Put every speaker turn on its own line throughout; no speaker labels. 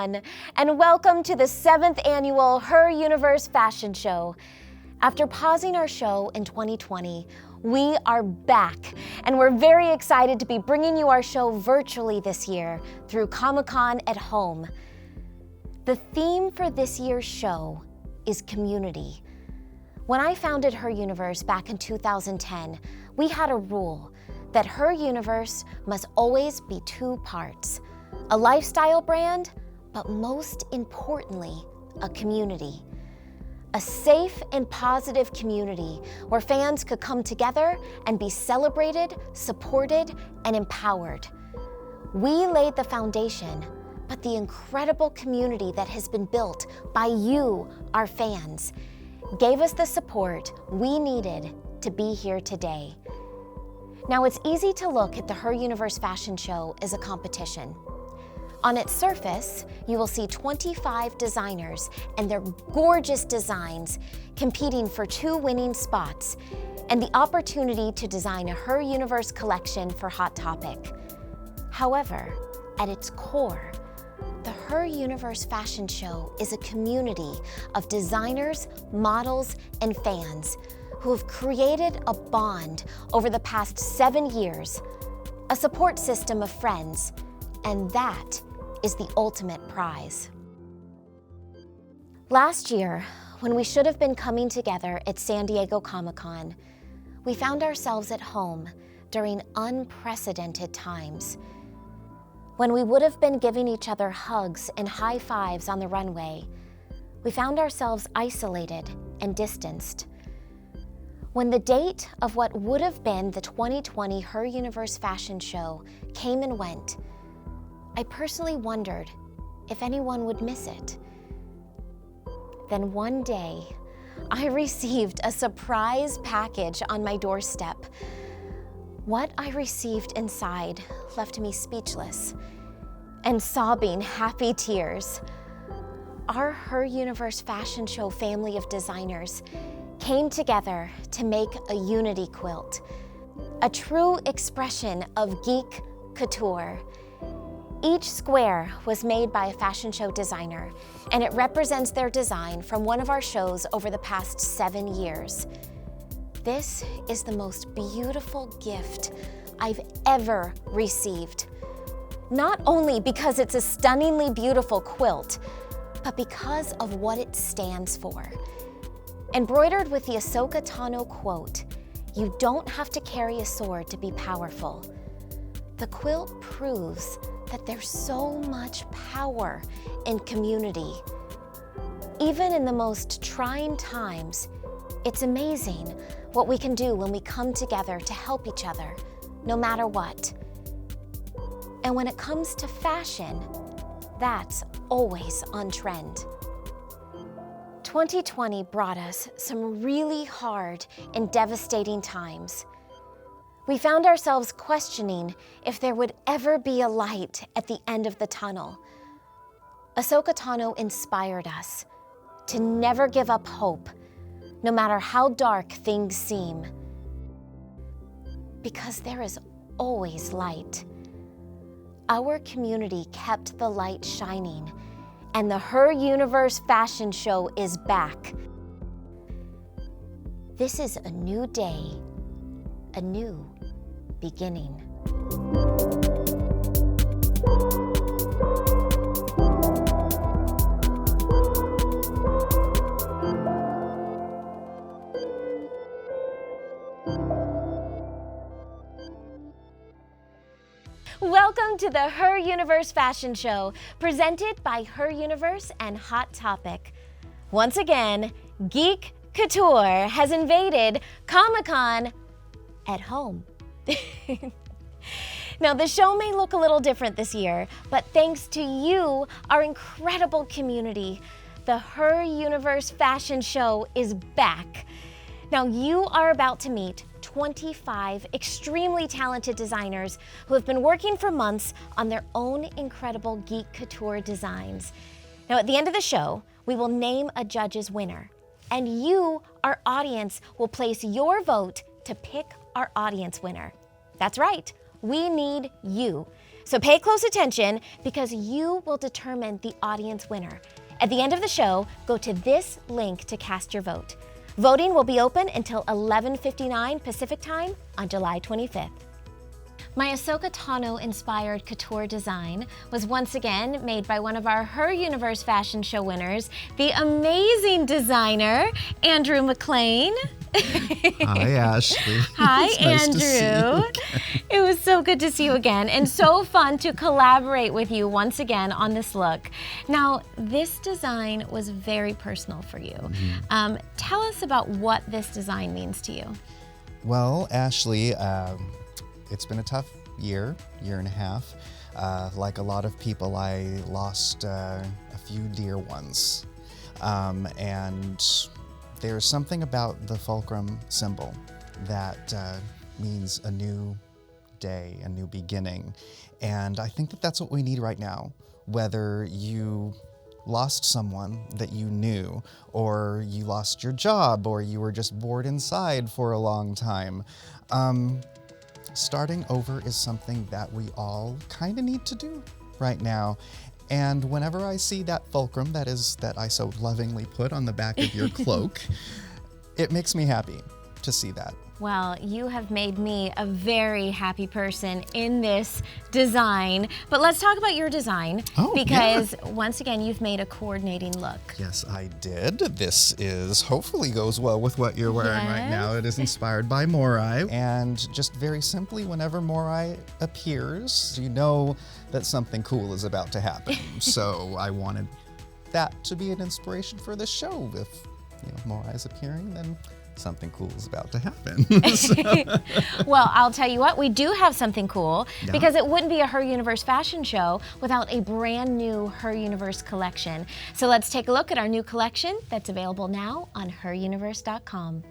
everyone, and welcome to the 7th annual Her Universe Fashion Show. After pausing our show in 2020, we are back, and we're very excited to be bringing you our show virtually this year through Comic-Con at home. The theme for this year's show is community. When I founded Her Universe back in 2010, we had a rule that Her Universe must always be two parts: a lifestyle brand, but most importantly, a community. A safe and positive community where fans could come together and be celebrated, supported, and empowered. We laid the foundation, but the incredible community that has been built by you, our fans, gave us the support we needed to be here today. Now, it's easy to look at the Her Universe Fashion Show as a competition. On its surface, you will see 25 designers and their gorgeous designs competing for 2 winning spots and the opportunity to design a Her Universe collection for Hot Topic. However, at its core, the Her Universe Fashion Show is a community of designers, models, and fans who have created a bond over the past 7 years, a support system of friends, and that is the ultimate prize. Last year, when we should have been coming together at San Diego Comic-Con, we found ourselves at home during unprecedented times. When we would have been giving each other hugs and high fives on the runway, we found ourselves isolated and distanced. When the date of what would have been the 2020 Her Universe Fashion Show came and went, I personally wondered if anyone would miss it. Then one day, I received a surprise package on my doorstep. What I received inside left me speechless and sobbing happy tears. Our Her Universe Fashion Show family of designers came together to make a unity quilt, a true expression of Geek Couture. Each square was made by a fashion show designer, and it represents their design from one of our shows over the past 7 years. This is the most beautiful gift I've ever received. Not only because it's a stunningly beautiful quilt, but because of what it stands for. Embroidered with the Ahsoka Tano quote, "You don't have to carry a sword to be powerful." The quilt proves that there's so much power in community. Even in the most trying times, it's amazing what we can do when we come together to help each other, no matter what. And when it comes to fashion, that's always on trend. 2020 brought us some really hard and devastating times. We found ourselves questioning if there would ever be a light at the end of the tunnel. Ahsoka Tano inspired us to never give up hope, no matter how dark things seem. Because there is always light. Our community kept the light shining, and the Her Universe Fashion Show is back. This is a new day, a new beginning. Welcome to the Her Universe Fashion Show, presented by Her Universe and Hot Topic. Once again, Geek Couture has invaded Comic-Con at home. Now, the show may look a little different this year, but thanks to you, our incredible community, the Her Universe Fashion Show is back. Now, you are about to meet 25 extremely talented designers who have been working for months on their own incredible Geek Couture designs. Now, at the end of the show, we will name a judge's winner, and you, our audience, will place your vote to pick our audience winner. That's right, we need you. So pay close attention because you will determine the audience winner. At the end of the show, go to this link to cast your vote. Voting will be open until 11:59 Pacific Time on July 25th. My Ahsoka Tano-inspired couture design was once again made by one of our Her Universe fashion show winners, the amazing designer, Andrew McLean.
Hi, Ashley.
Hi,
It's nice
Andrew.
to see you again.
It was so good to see you again, and so fun to collaborate with you once again on this look. Now, this design was very personal for you. Tell us about what this design means to you.
Well, Ashley, it's been a tough year and a half. Like a lot of people, I lost a few dear ones. And there's something about the fulcrum symbol that means a new day, a new beginning. And I think that that's what we need right now. Whether you lost someone that you knew, or you lost your job, or you were just bored inside for a long time. Starting over is something that we all kind of need to do right now. And whenever I see that fulcrum that I so lovingly put on the back of your cloak, it makes me happy to see that.
Well, you have made me a very happy person in this design. But let's talk about your design, because once again, you've made a coordinating look.
Yes, I did. This hopefully goes well with what you're wearing right now. It is inspired by Morai. And just very simply, whenever Morai appears, you know that something cool is about to happen. So I wanted that to be an inspiration for this show. If Morai is appearing, then something cool is about to happen.
Well, I'll tell you what, we do have something cool, because it wouldn't be a Her Universe fashion show without a brand new Her Universe collection. So let's take a look at our new collection that's available now on heruniverse.com.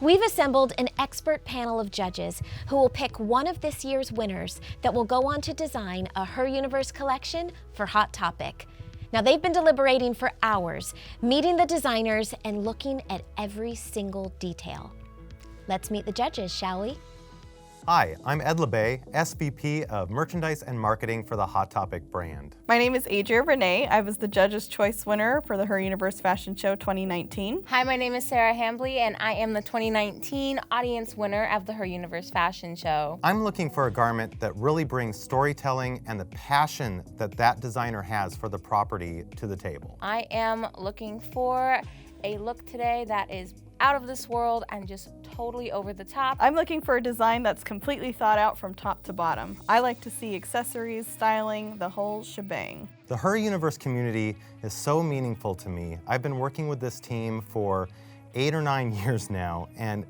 We've assembled an expert panel of judges who will pick one of this year's winners that will go on to design a Her Universe collection for Hot Topic. Now, they've been deliberating for hours, meeting the designers and looking at every single detail. Let's meet the judges, shall we?
Hi, I'm Ed LeBay, SVP of Merchandise and Marketing for the Hot Topic brand.
My name is Adria Renee. I was the Judge's Choice winner for the Her Universe Fashion Show 2019.
Hi, my name is Sarah Hambley, and I am the 2019 audience winner of the Her Universe Fashion Show.
I'm looking for a garment that really brings storytelling and the passion that that designer has for the property to the table.
I am looking for a look today that is out of this world and just totally over the top.
I'm looking for a design that's completely thought out from top to bottom. I like to see accessories, styling, the whole shebang.
The Her Universe community is so meaningful to me. I've been working with this team for 8 or 9 years now, and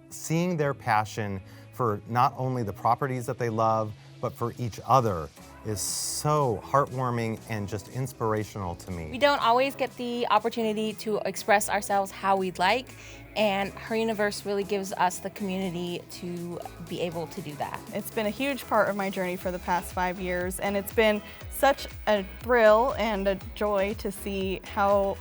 seeing their passion for not only the properties that they love, but for each other is so heartwarming and just inspirational to me.
We don't always get the opportunity to express ourselves how we'd like, and Her Universe really gives us the community to be able to do that.
It's been a huge part of my journey for the past 5 years, and it's been such a thrill and a joy to see how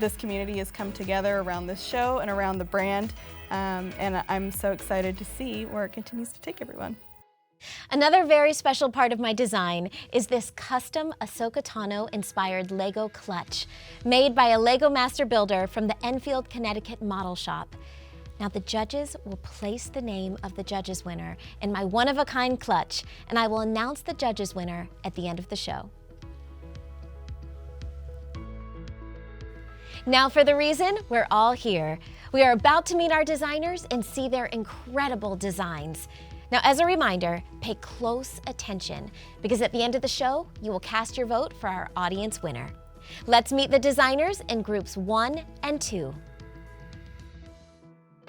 this community has come together around this show and around the brand, and I'm so excited to see where it continues to take everyone.
Another very special part of my design is this custom Ahsoka Tano inspired Lego clutch made by a Lego master builder from the Enfield, Connecticut model shop. Now the judges will place the name of the judges winner in my one-of-a-kind clutch, and I will announce the judges winner at the end of the show. Now for the reason we're all here. We are about to meet our designers and see their incredible designs. Now, as a reminder, pay close attention because at the end of the show, you will cast your vote for our audience winner. Let's meet the designers in groups 1 and 2.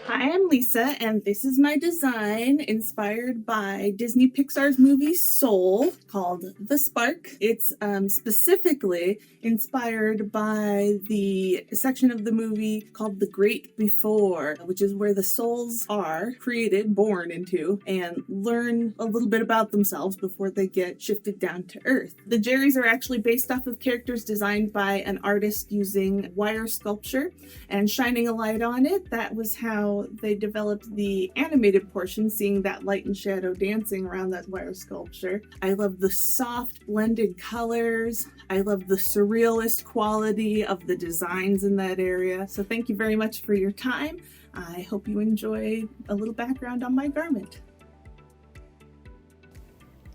Hi, I'm Lisa, and this is my design inspired by Disney Pixar's movie Soul called The Spark. It's specifically inspired by the section of the movie called The Great Before, which is where the souls are created, born into, and learn a little bit about themselves before they get shifted down to Earth. The Jerrys are actually based off of characters designed by an artist using wire sculpture and shining a light on it. That was how they developed the animated portion, seeing that light and shadow dancing around that wire sculpture. I love the soft blended colors. I love the surrealist quality of the designs in that area. So thank you very much for your time. I hope you enjoy a little background on my garment.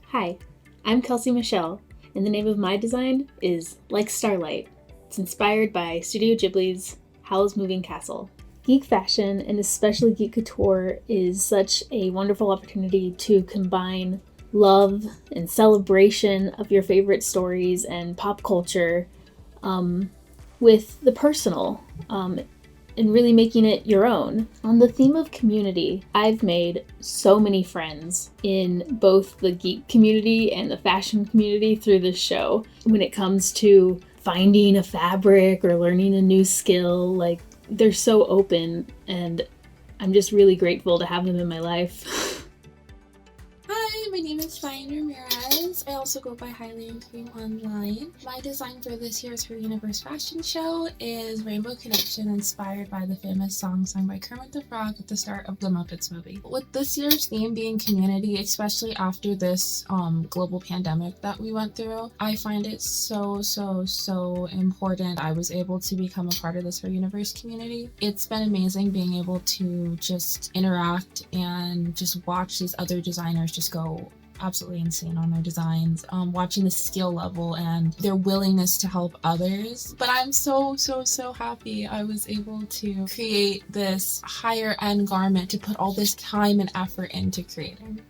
Hi, I'm Kelsey Michelle, and the name of my design is Like Starlight. It's inspired by Studio Ghibli's Howl's Moving Castle. Geek fashion, and especially Geek Couture, is such a wonderful opportunity to combine love and celebration of your favorite stories and pop culture with the personal and really making it your own. On the theme of community, I've made so many friends in both the geek community and the fashion community through this show. When it comes to finding a fabric or learning a new skill, like, they're so open, and I'm just really grateful to have them in my life.
Hi, my name is Ryan Ramirez. I also go by Highland Cream online. My design for this year's Her Universe fashion show is Rainbow Connection, inspired by the famous song sung by Kermit the Frog at the start of the Muppets movie. With this year's theme being community, especially after this global pandemic that we went through, I find it so important I was able to become a part of this Her Universe community. It's been amazing being able to just interact and just watch these other designers just go absolutely insane on their designs, watching the skill level and their willingness to help others. But I'm so happy I was able to create this higher end garment to put all this time and effort into creating.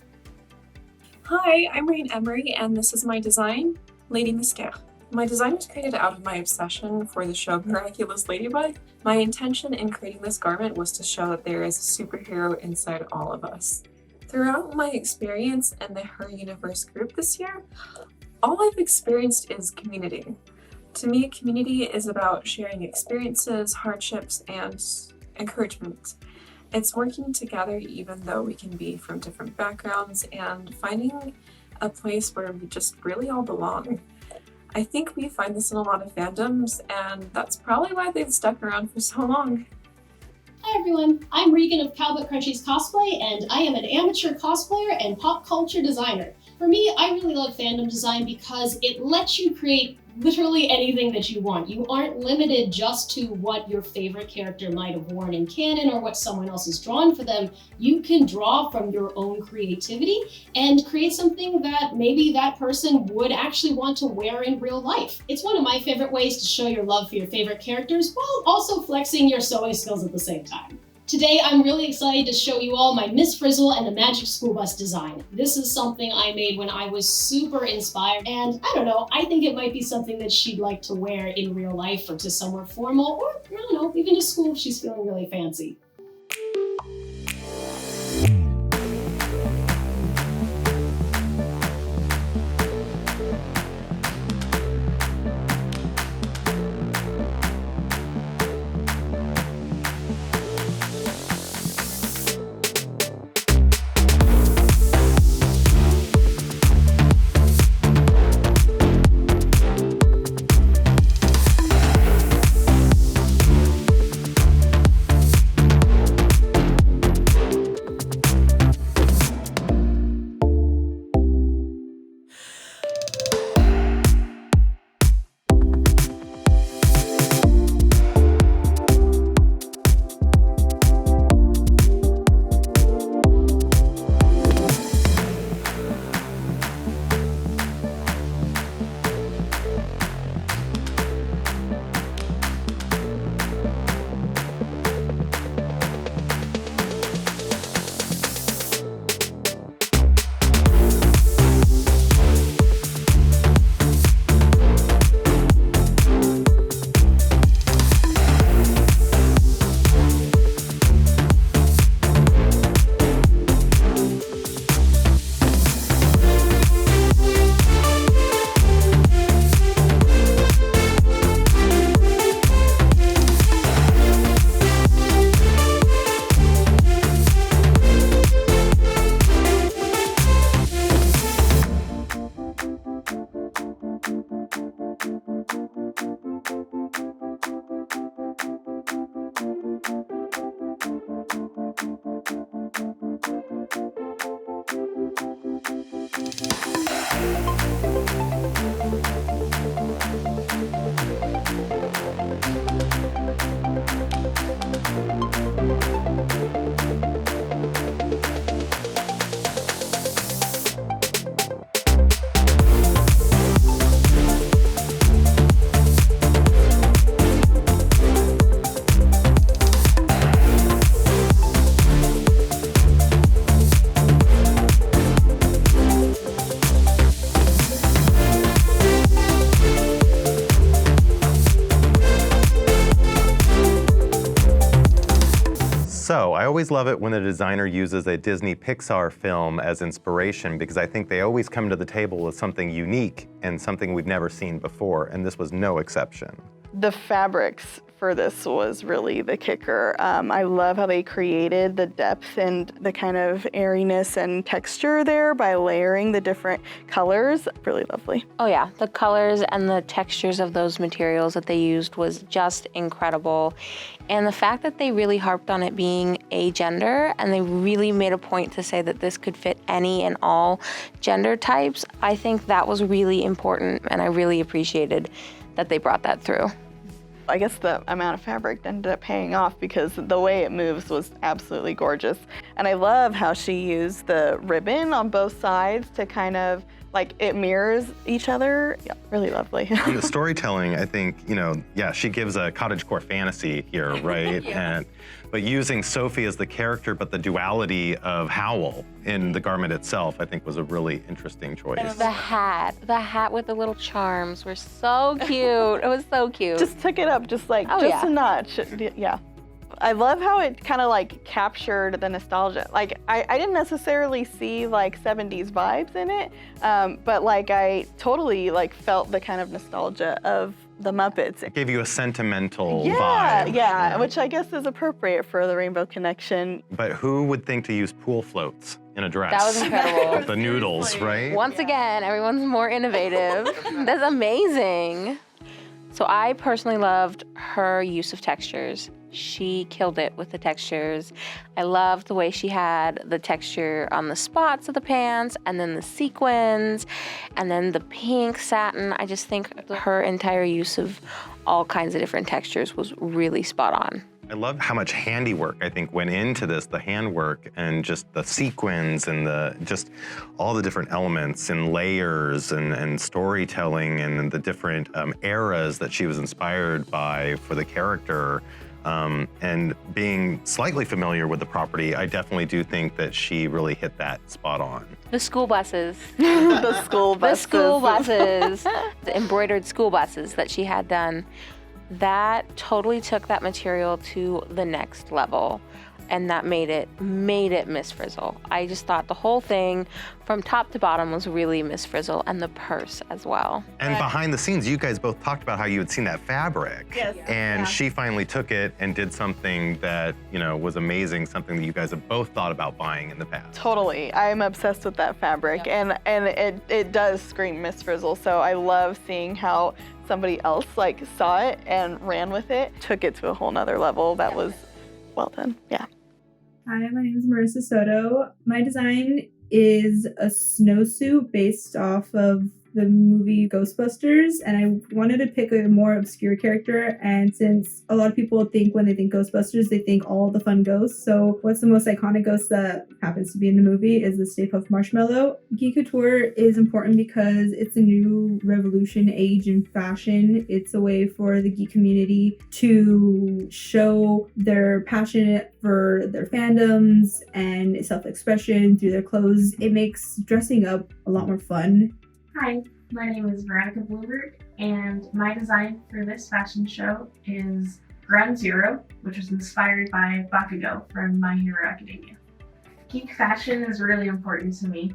Hi, I'm Rain Emery, and this is my design, Lady Mystère. My design was created out of my obsession for the show Miraculous Ladybug. My intention in creating this garment was to show that there is a superhero inside all of us. Throughout my experience in the Her Universe group this year, all I've experienced is community. To me, community is about sharing experiences, hardships, and encouragement. It's working together even though we can be from different backgrounds and finding a place where we just really all belong. I think we find this in a lot of fandoms, and that's probably why they've stuck around for so long.
Hi everyone, I'm Regan of Cowboy Crunchy's Cosplay, and I am an amateur cosplayer and pop culture designer. For me, I really love fandom design because it lets you create literally anything that you want. You aren't limited just to what your favorite character might have worn in canon or what someone else has drawn for them. You can draw from your own creativity and create something that maybe that person would actually want to wear in real life. It's one of my favorite ways to show your love for your favorite characters while also flexing your sewing skills at the same time. Today, I'm really excited to show you all my Miss Frizzle and the Magic School Bus design. This is something I made when I was super inspired, and I don't know, I think it might be something that she'd like to wear in real life or to somewhere formal, or I don't know, even to school if she's feeling really fancy.
So I always love it when a designer uses a Disney Pixar film as inspiration because I think they always come to the table with something unique and something we've never seen before, and this was no exception.
The fabrics for this was really the kicker. I love how they created the depth and the kind of airiness and texture there by layering the different colors. Really lovely.
Oh yeah, the colors and the textures of those materials that they used was just incredible. And the fact that they really harped on it being agender and they really made a point to say that this could fit any and all gender types, I think that was really important and I really appreciated that they brought that through.
I guess the amount of fabric ended up paying off because the way it moves was absolutely gorgeous. And I love how she used the ribbon on both sides to kind of, like, it mirrors each other. Yeah, really lovely.
And the storytelling, I think, she gives a cottagecore fantasy here, right?
Yeah.
But using Sophie as the character, but the duality of Howl in the garment itself, I think was a really interesting choice.
The hat with the little charms were so cute. It was so cute.
Just took it up just a notch. Yeah. I love how it kind of like captured the nostalgia. Like I didn't necessarily see like 70s vibes in it, but like I totally like felt the kind of nostalgia of the Muppets.
It gave you a sentimental vibe.
Yeah, which I guess is appropriate for the Rainbow Connection.
But who would think to use pool floats in a dress?
That was incredible.
The noodles, right?
Once again, everyone's more innovative. That's amazing. So I personally loved her use of textures. She killed it with the textures. I loved the way she had the texture on the spots of the pants, and then the sequins, and then the pink satin. I just think her entire use of all kinds of different textures was really spot on.
I love how much handiwork I think went into this, the handwork and just the sequins and just all the different elements and layers and storytelling and the different eras that she was inspired by for the character. And being slightly familiar with the property, I definitely do think that she really hit that spot on.
The school buses.
The school buses.
The school buses. The embroidered school buses that she had done. That totally took that material to the next level, and that made it Miss Frizzle. I just thought the whole thing from top to bottom was really Miss Frizzle, and the purse as well.
And behind the scenes, you guys both talked about how you had seen that fabric.
Yes.
And she finally took it and did something that, was amazing, something that you guys have both thought about buying in the past.
Totally. I'm obsessed with that fabric, and it does scream Miss Frizzle, so I love seeing how somebody else saw it and ran with it, took it to a whole nother level. That was well done. Yeah.
Hi, my name is Marissa Soto. My design is a snowsuit based off of the movie Ghostbusters, and I wanted to pick a more obscure character, and since a lot of people think when they think Ghostbusters, they think all the fun ghosts, so what's the most iconic ghost that happens to be in the movie is the Stay Puft Marshmallow. Geek Couture is important because it's a new revolution age in fashion. It's a way for the geek community to show their passion for their fandoms and self-expression through their clothes. It makes dressing up a lot more fun.
Hi, my name is Veronica Bloomberg, and my design for this fashion show is Ground Zero, which was inspired by Bakugo from My Hero Academia. Geek fashion is really important to me.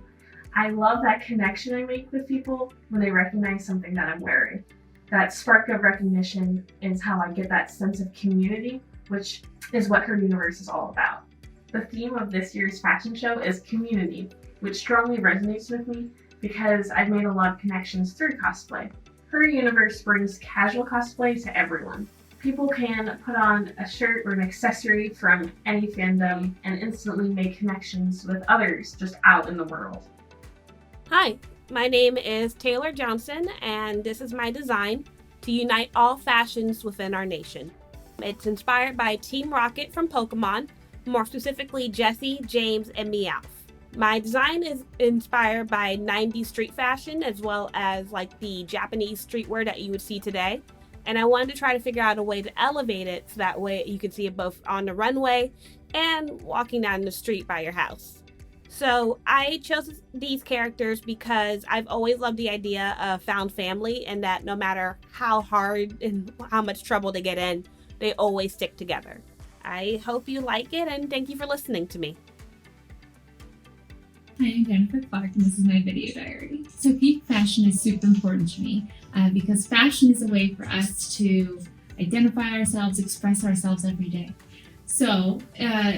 I love that connection I make with people when they recognize something that I'm wearing. That spark of recognition is how I get that sense of community, which is what her universe is all about. The theme of this year's fashion show is community, which strongly resonates with me because I've made a lot of connections through cosplay. Her universe brings casual cosplay to everyone. People can put on a shirt or an accessory from any fandom and instantly make connections with others just out in the world.
Hi, my name is Taylor Johnson, and this is my design to unite all fashions within our nation. It's inspired by Team Rocket from Pokemon, more specifically Jessie, James, and Meowth. My design is inspired by 90s street fashion as well as the Japanese streetwear that you would see today. And I wanted to try to figure out a way to elevate it so that way you could see it both on the runway and walking down the street by your house. So I chose these characters because I've always loved the idea of found family, and that no matter how hard and how much trouble they get in, they always stick together. I hope you like it, and thank you for listening to me.
Hi, I'm Jennifer Clark, and this is my video diary. So geek fashion is super important to me because fashion is a way for us to identify ourselves, express ourselves every day. So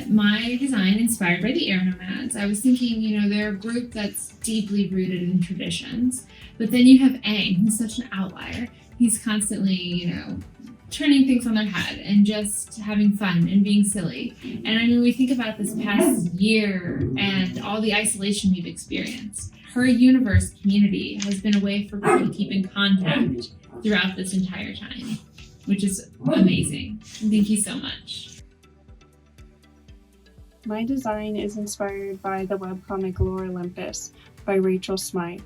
my design, inspired by the Air Nomads, I was thinking, they're a group that's deeply rooted in traditions, but then you have Aang, who's such an outlier. He's constantly, turning things on their head and just having fun and being silly. And we think about this past year and all the isolation we've experienced. Her universe community has been a way for people to keep in contact throughout this entire time, which is amazing. Thank you so much.
My design is inspired by the webcomic Lore Olympus by Rachel Smythe.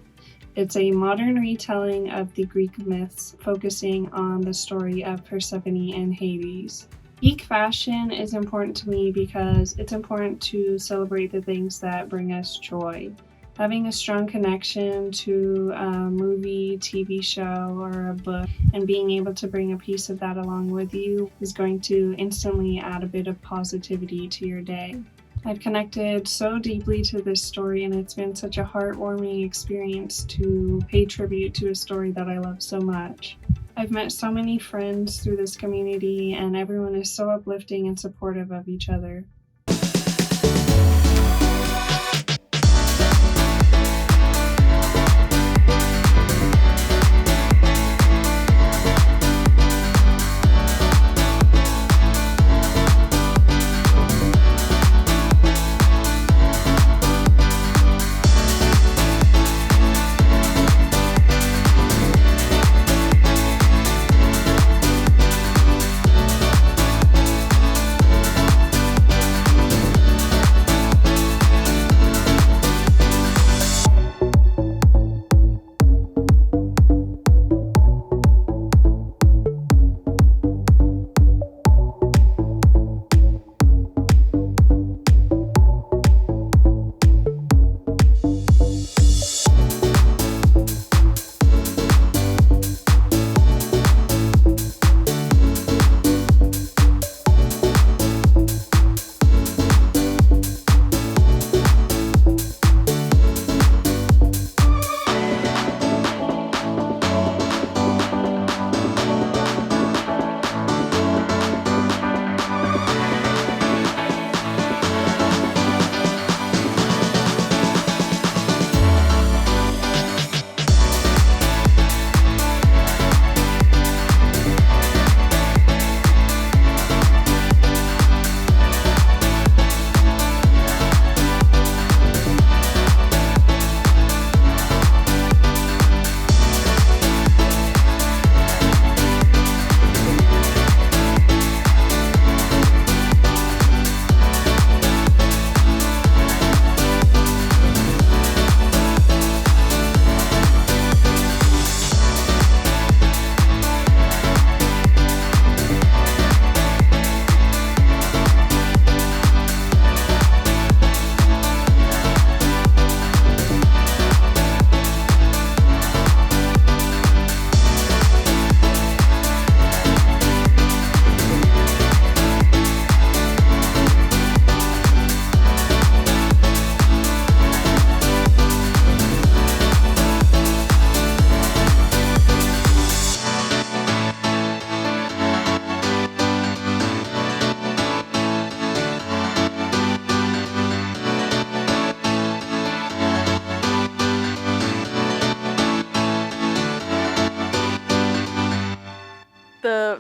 It's a modern retelling of the Greek myths, focusing on the story of Persephone and Hades. Geek fashion is important to me because it's important to celebrate the things that bring us joy. Having a strong connection to a movie, TV show, or a book, and being able to bring a piece of that along with you is going to instantly add a bit of positivity to your day. I've connected so deeply to this story, and it's been such a heartwarming experience to pay tribute to a story that I love so much. I've met so many friends through this community, and everyone is so uplifting and supportive of each other.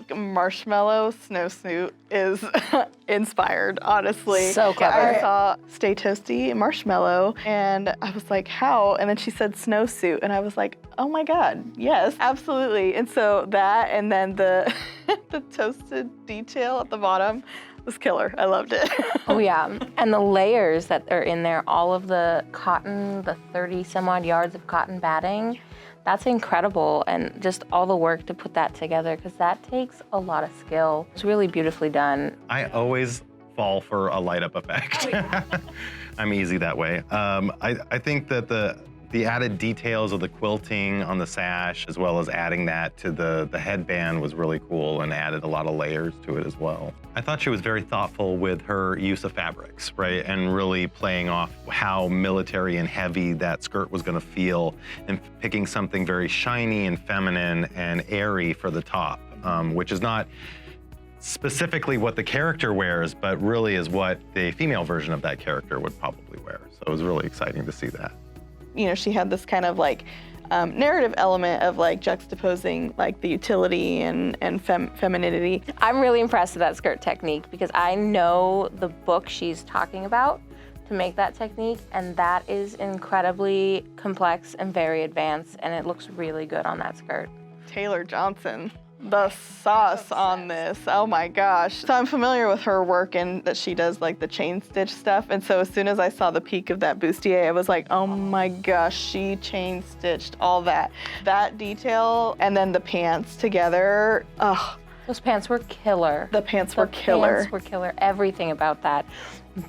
The Marshmallow Snowsuit is inspired, honestly.
So clever.
I saw Stay Toasty Marshmallow, and I was like, how? And then she said snowsuit, and I was like, oh my God, yes, absolutely. And so that, and then the the toasted detail at the bottom was killer. I loved it.
Oh yeah, and the layers that are in there, all of the cotton, the 30 some odd yards of cotton batting, that's incredible, and just all the work to put that together, because that takes a lot of skill. It's really beautifully done.
I always fall for a light up effect.
Oh, yeah.
I'm easy that way. I think that the added details of the quilting on the sash, as well as adding that to the headband, was really cool and added a lot of layers to it as well. I thought she was very thoughtful with her use of fabrics, right? And really playing off how military and heavy that skirt was gonna feel, and picking something very shiny and feminine and airy for the top, which is not specifically what the character wears, but really is what the female version of that character would probably wear. So it was really exciting to see that.
You know, she had this kind of like narrative element of like juxtaposing like the utility and femininity.
I'm really impressed with that skirt technique, because I know the book she's talking about to make that technique, and that is incredibly complex and very advanced, and it looks really good on that skirt.
Taylor Johnson, the sauce on this, oh my gosh. So I'm familiar with her work and that she does like the chain stitch stuff, and so as soon as I saw the peak of that bustier, I was like, oh my gosh, she chain stitched all that. That detail and then the pants together, oh.
Those pants were killer.
The pants were killer.
The pants were killer, everything about that.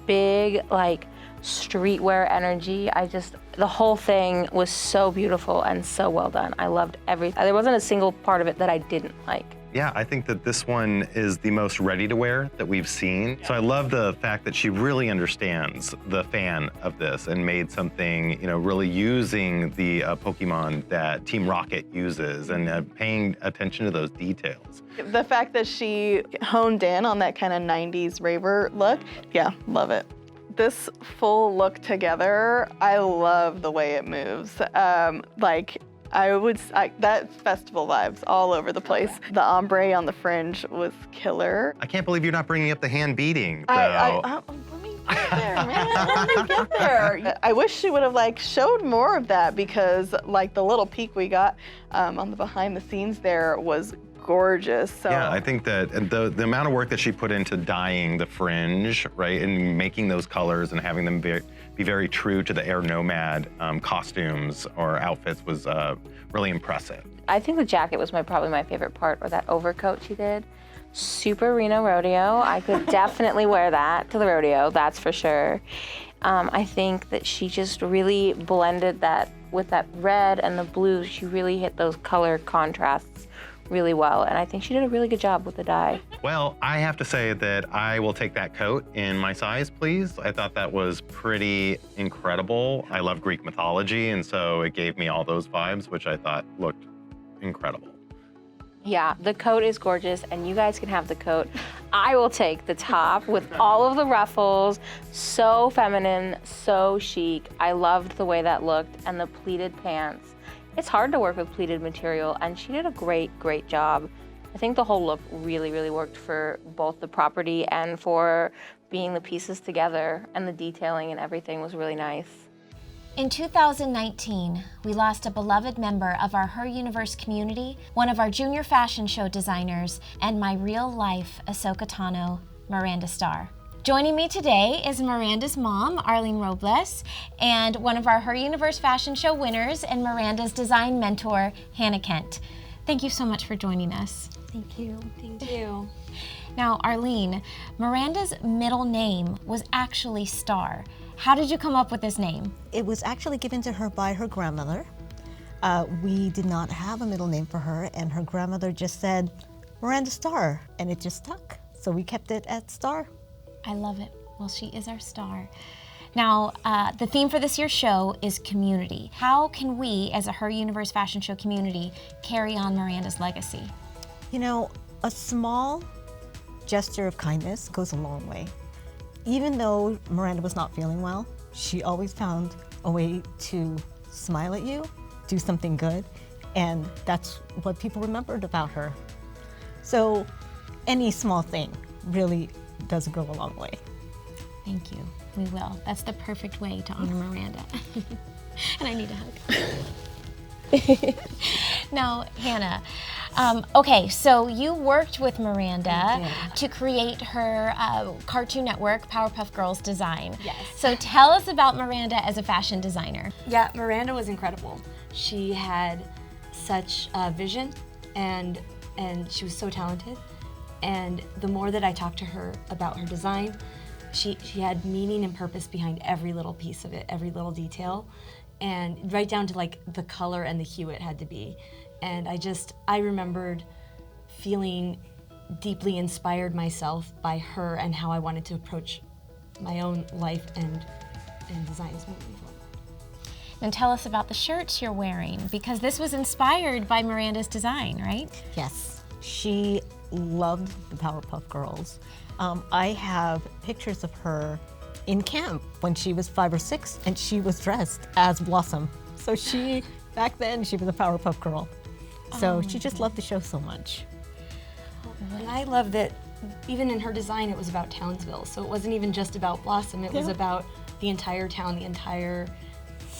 Big, like, streetwear energy. The whole thing was so beautiful and so well done. I loved everything. There wasn't a single part of it that I didn't like.
Yeah, I think that this one is the most ready to wear that we've seen. So I love the fact that she really understands the fan of this and made something, you know, really using the Pokemon that Team Rocket uses, and paying attention to those details.
The fact that she honed in on that kind of 90s raver look, yeah, love it. This full look together, I love the way it moves. That festival vibes all over the place. The ombre on the fringe was killer.
I can't believe you're not bringing up the hand beading, though.
Let me get there, man. Let me get there. I wish she would have like showed more of that, because like the little peek we got on the behind the scenes there was gorgeous. So.
Yeah, I think that the amount of work that she put into dyeing the fringe, right, and making those colors and having them be very true to the Air Nomad costumes or outfits was really impressive.
I think the jacket was probably my favorite part, or that overcoat she did. Super Reno rodeo. I could definitely wear that to the rodeo, that's for sure. I think that she just really blended that with that red and the blue. She really hit those color contrasts really well, and I think she did a really good job with the dye.
Well, I have to say that I will take that coat in my size, please. I thought that was pretty incredible. I love Greek mythology, and so it gave me all those vibes, which I thought looked incredible.
Yeah, the coat is gorgeous, and you guys can have the coat. I will take the top with all of the ruffles. So feminine, so chic. I loved the way that looked, and the pleated pants. It's hard to work with pleated material, and she did a great, great job. I think the whole look really, really worked for both the property and for being the pieces together, and the detailing and everything was really nice.
In 2019, we lost a beloved member of our Her Universe community, one of our junior fashion show designers, and my real-life Ahsoka Tano, Miranda Star. Joining me today is Miranda's mom, Arlene Robles, and one of our Her Universe fashion show winners and Miranda's design mentor, Hannah Kent. Thank you so much for joining us.
Thank you. Thank you.
Now, Arlene, Miranda's middle name was actually Star. How did you come up with this name?
It was actually given to her by her grandmother. We did not have a middle name for her, and her grandmother just said, Miranda Star, and it just stuck. So we kept it at Star.
I love it. Well, she is our star. Now, the theme for this year's show is community. How can we, as a Her Universe fashion show community, carry on Miranda's legacy?
You know, a small gesture of kindness goes a long way. Even though Miranda was not feeling well, she always found a way to smile at you, do something good, and that's what people remembered about her. So any small thing really does go a long way.
Thank you. We will. That's the perfect way to honor Miranda. And I need a hug. Now, Hannah, okay, so you worked with Miranda to create her Cartoon Network Powerpuff Girls design.
Yes.
So tell us about Miranda as a fashion designer.
Yeah, Miranda was incredible. She had such a vision, and she was so talented. And the more that I talked to her about her design, she had meaning and purpose behind every little piece of it, every little detail, and right down to like the color and the hue it had to be. And I remembered feeling deeply inspired myself by her and how I wanted to approach my own life and designs moving forward.
And tell us about the shirts you're wearing, because this was inspired by Miranda's design, right?
Yes, she loved the Powerpuff Girls. I have pictures of her in camp when she was 5 or 6, and she was dressed as Blossom. So back then, she was a Powerpuff Girl. So she just loved the show so much.
And I love that even in her design, it was about Townsville. So it wasn't even just about Blossom, it was about the entire town, the entire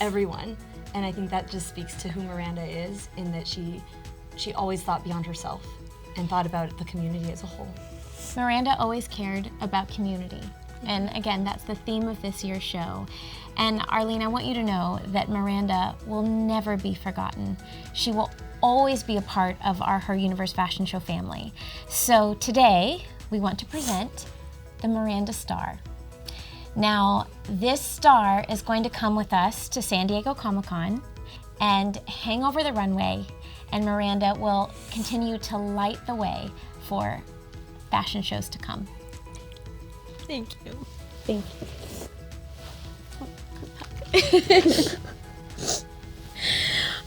everyone. And I think that just speaks to who Miranda is, in that she always thought beyond herself and thought about the community as a whole.
Miranda always cared about community. And again, that's the theme of this year's show. And Arlene, I want you to know that Miranda will never be forgotten. She will always be a part of our Her Universe Fashion Show family. So today, we want to present the Miranda Star. Now, this star is going to come with us to San Diego Comic-Con and hang over the runway, and Miranda will continue to light the way for fashion shows to come.
Thank you.
Thank you.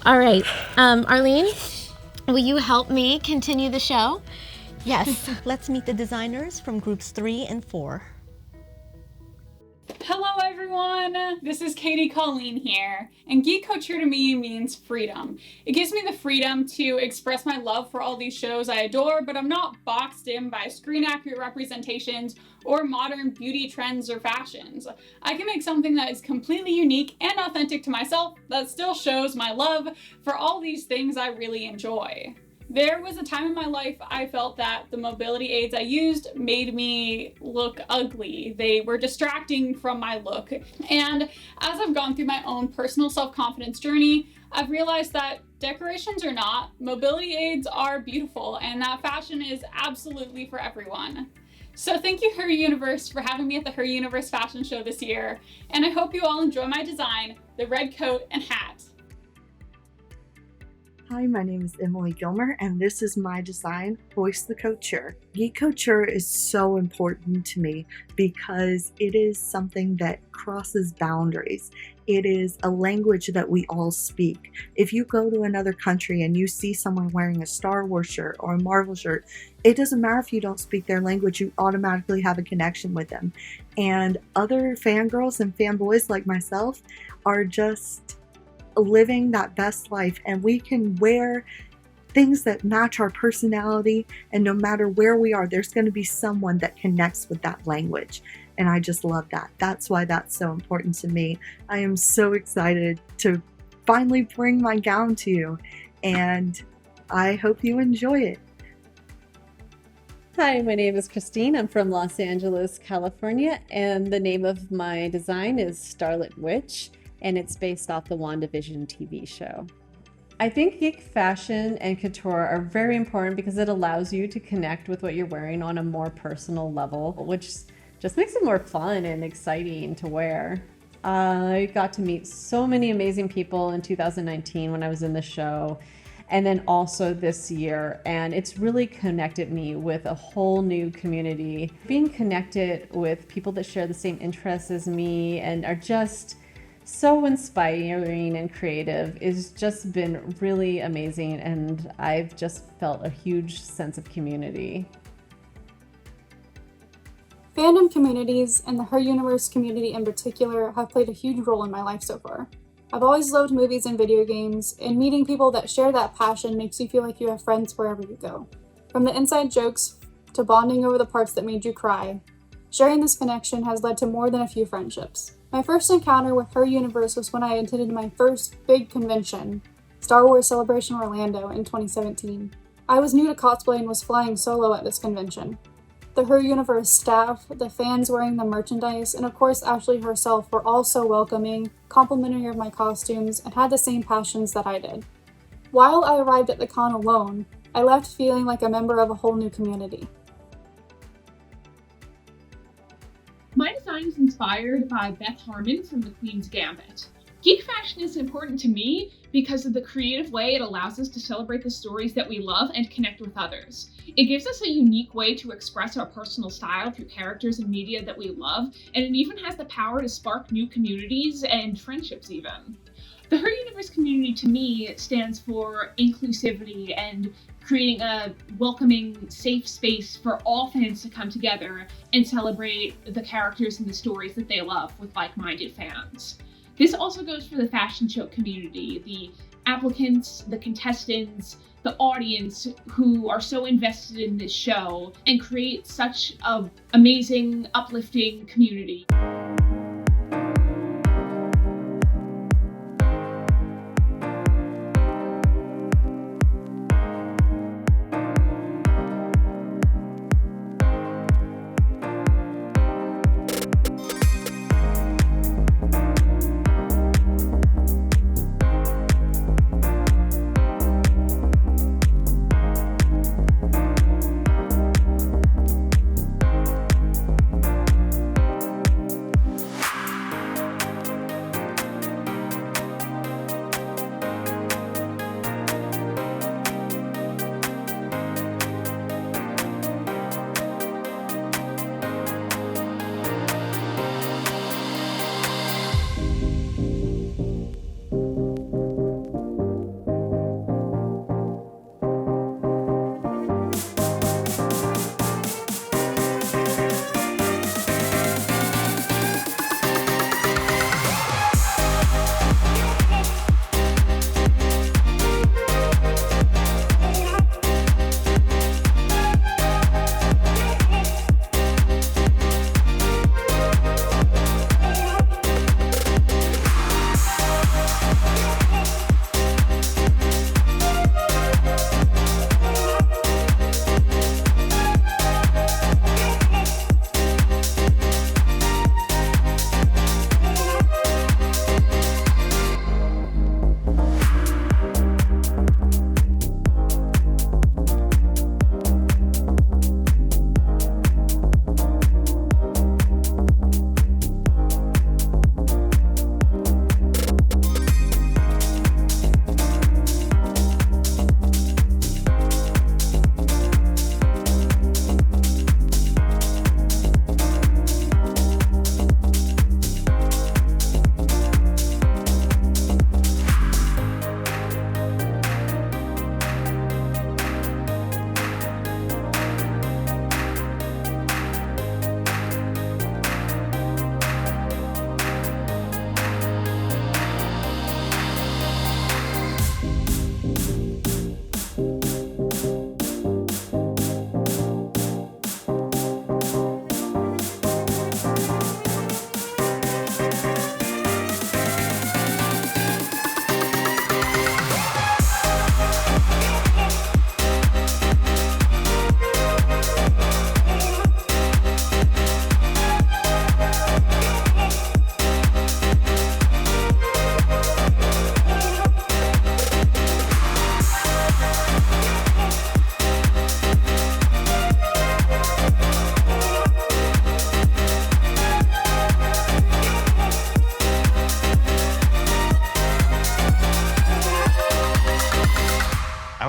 All right, Arlene, will you help me continue the show?
Yes, let's meet the designers from groups 3 and 4.
Hello everyone, this is Katie Colleen here, and Geek Couture to me means freedom. It gives me the freedom to express my love for all these shows I adore, but I'm not boxed in by screen accurate representations or modern beauty trends or fashions. I can make something that is completely unique and authentic to myself that still shows my love for all these things I really enjoy. There was a time in my life I felt that the mobility aids I used made me look ugly. They were distracting from my look. And as I've gone through my own personal self-confidence journey, I've realized that decorations or not, mobility aids are beautiful, and that fashion is absolutely for everyone. So thank you, Her Universe, for having me at the Her Universe Fashion Show this year, and I hope you all enjoy my design, the red coat and hat.
Hi, my name is Emily Gilmer, and this is my design, Voice the Couture. Geek Couture is so important to me because it is something that crosses boundaries. It is a language that we all speak. If you go to another country and you see someone wearing a Star Wars shirt or a Marvel shirt, it doesn't matter if you don't speak their language, you automatically have a connection with them. And other fangirls and fanboys like myself are just living that best life, and we can wear things that match our personality, and no matter where we are, there's going to be someone that connects with that language, and I just love that. That's why that's so important to me. I am so excited to finally bring my gown to you, and I hope you enjoy it.
Hi, my name is Christine. I'm from Los Angeles, California, and the name of my design is Starlit Witch, and it's based off the WandaVision TV show. I think geek fashion and couture are very important because it allows you to connect with what you're wearing on a more personal level, which just makes it more fun and exciting to wear. I got to meet so many amazing people in 2019 when I was in the show, and then also this year, and it's really connected me with a whole new community. Being connected with people that share the same interests as me and are just so inspiring and creative has just been really amazing, and I've just felt a huge sense of community.
Fandom communities, and the Her Universe community in particular, have played a huge role in my life so far. I've always loved movies and video games, and meeting people that share that passion makes you feel like you have friends wherever you go.
From the inside jokes to bonding over the parts that made you cry, sharing this connection has led to more than a few friendships. My first encounter with her universe was when I attended my first big convention, Star Wars Celebration Orlando, in 2017. I was new to cosplay and was flying solo at this convention. The Her Universe staff, the fans wearing the merchandise, and of course Ashley herself were all so welcoming, complimentary of my costumes, and had the same passions that I did. While I arrived at the con alone, I left feeling like a member of a whole new community.
My design is inspired by Beth Harmon from The Queen's Gambit. Geek fashion is important to me because of the creative way it allows us to celebrate the stories that we love and connect with others. It gives us a unique way to express our personal style through characters and media that we love, and it even has the power to spark new communities and friendships even. The Her Universe community to me stands for inclusivity and creating a welcoming, safe space for all fans to come together and celebrate the characters and the stories that they love with like-minded fans. This also goes for the fashion show community, the applicants, the contestants, the audience who are so invested in this show and create such an amazing, uplifting community.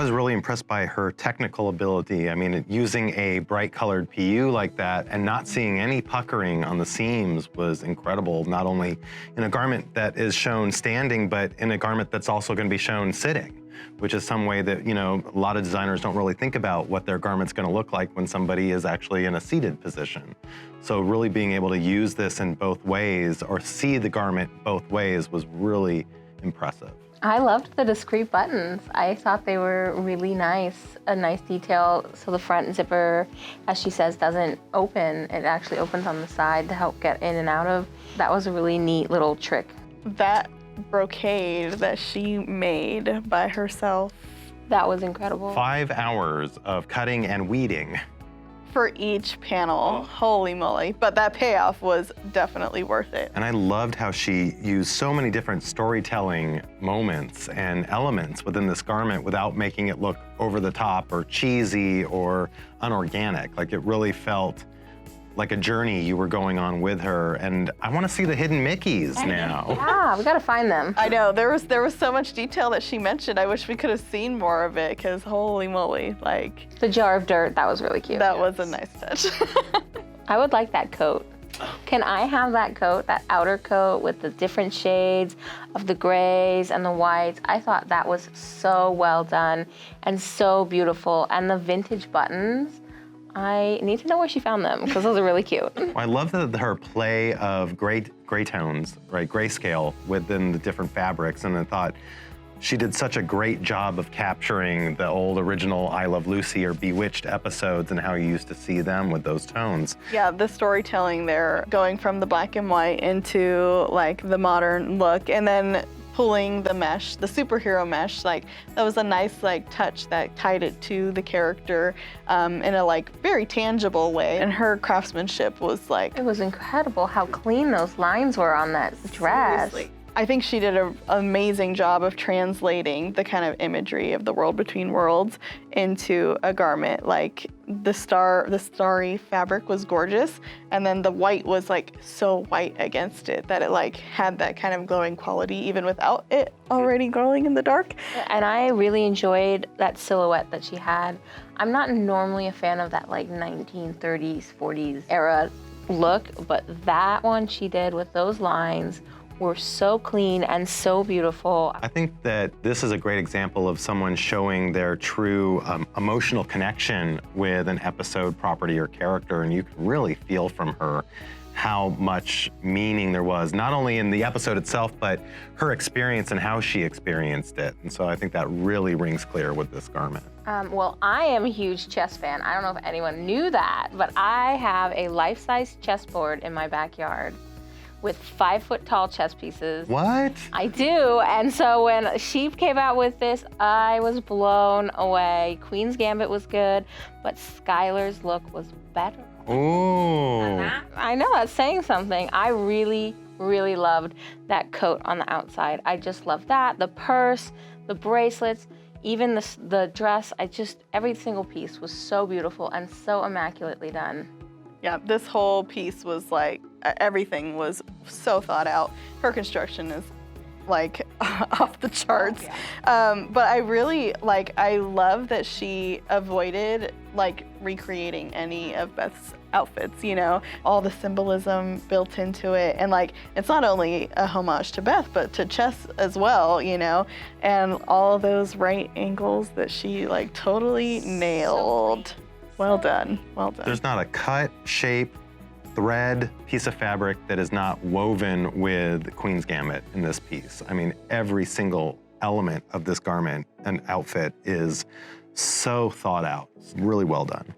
was really impressed by her technical ability. I mean, using a bright colored PU like that and not seeing any puckering on the seams was incredible, not only in a garment that is shown standing, but in a garment that's also going to be shown sitting, which is some way that, you know, a lot of designers don't really think about what their garment's going to look like when somebody is actually in a seated position. So really being able to use this in both ways or see the garment both ways was really impressive.
I loved the discreet buttons. I thought they were really nice, a nice detail. So the front zipper, as she says, doesn't open. It actually opens on the side to help get in and out of. That was a really neat little trick.
That brocade that she made by herself.
That was incredible.
5 hours of cutting and weeding.
For each panel, holy moly. But that payoff was definitely worth it.
And I loved how she used so many different storytelling moments and elements within this garment without making it look over the top or cheesy or unorganic. Like, it really felt like a journey you were going on with her. And I want to see the hidden Mickeys now.
Yeah, we got to find them.
I know, there was so much detail that she mentioned. I wish we could have seen more of it, because holy moly, like.
The jar of dirt, that was really cute.
That was a nice touch.
I would like that coat. Can I have that coat, that outer coat with the different shades of the grays and the whites? I thought that was so well done and so beautiful. And the vintage buttons, I need to know where she found them, because those are really cute.
I love her play of gray tones, right, grayscale within the different fabrics, and I thought she did such a great job of capturing the old original I Love Lucy or Bewitched episodes and how you used to see them with those tones.
Yeah, the storytelling there, going from the black and white into like the modern look, and then pulling the mesh, the superhero mesh, like that was a nice like touch that tied it to the character in a like very tangible way. And her craftsmanship was like,
it was incredible how clean those lines were on that dress.
Seriously. I think she did an amazing job of translating the kind of imagery of the world between worlds into a garment. Like the starry fabric was gorgeous, and then the white was like so white against it that it like had that kind of glowing quality even without it already glowing in the dark.
And I really enjoyed that silhouette that she had. I'm not normally a fan of that like 1930s, 40s era look, but that one she did with those lines were so clean and so beautiful.
I think that this is a great example of someone showing their true emotional connection with an episode, property, or character, and you can really feel from her how much meaning there was, not only in the episode itself, but her experience and how she experienced it. And so I think that really rings clear with this garment.
Well, I am a huge chess fan. I don't know if anyone knew that, but I have a life-size chessboard in my backyard with 5-foot-tall chess pieces.
What?
I do, and so when she came out with this, I was blown away. Queen's Gambit was good, but Skylar's look was better.
Ooh.
I know, that's saying something. I really, really loved that coat on the outside. I just loved that, the purse, the bracelets, even the dress. Every single piece was so beautiful and so immaculately done.
Yeah, this whole piece was like, everything was so thought out. Her construction is like off the charts. But I really, I love that she avoided like recreating any of Beth's outfits, you know, all the symbolism built into it. And like, it's not only a homage to Beth, but to chess as well, you know, and all those right angles that she like totally nailed. Well done, well done.
There's not a cut, shape, thread, piece of fabric that is not woven with Queen's Gambit in this piece. I mean, every single element of this garment and outfit is so thought out. It's really well done.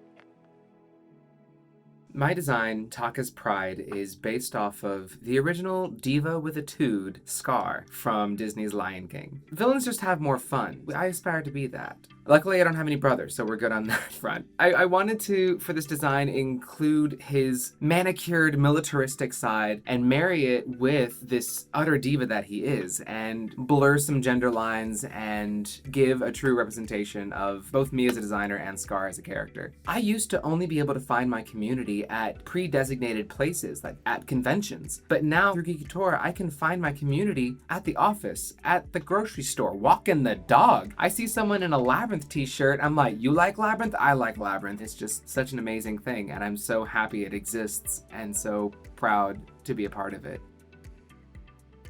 My design, Taka's Pride, is based off of the original Diva with a Tood, Scar, from Disney's Lion King. Villains just have more fun. I aspire to be that. Luckily, I don't have any brothers, so we're good on that front. I wanted to, for this design, include his manicured, militaristic side and marry it with this utter diva that he is, and blur some gender lines and give a true representation of both me as a designer and Scar as a character. I used to only be able to find my community at pre-designated places, like at conventions. But now, through Geek Couture, I can find my community at the office, at the grocery store, walking the dog. I see someone in a Labyrinth t-shirt, I'm like, you like Labyrinth? I like Labyrinth. It's just such an amazing thing, and I'm so happy it exists and so proud to be a part of it.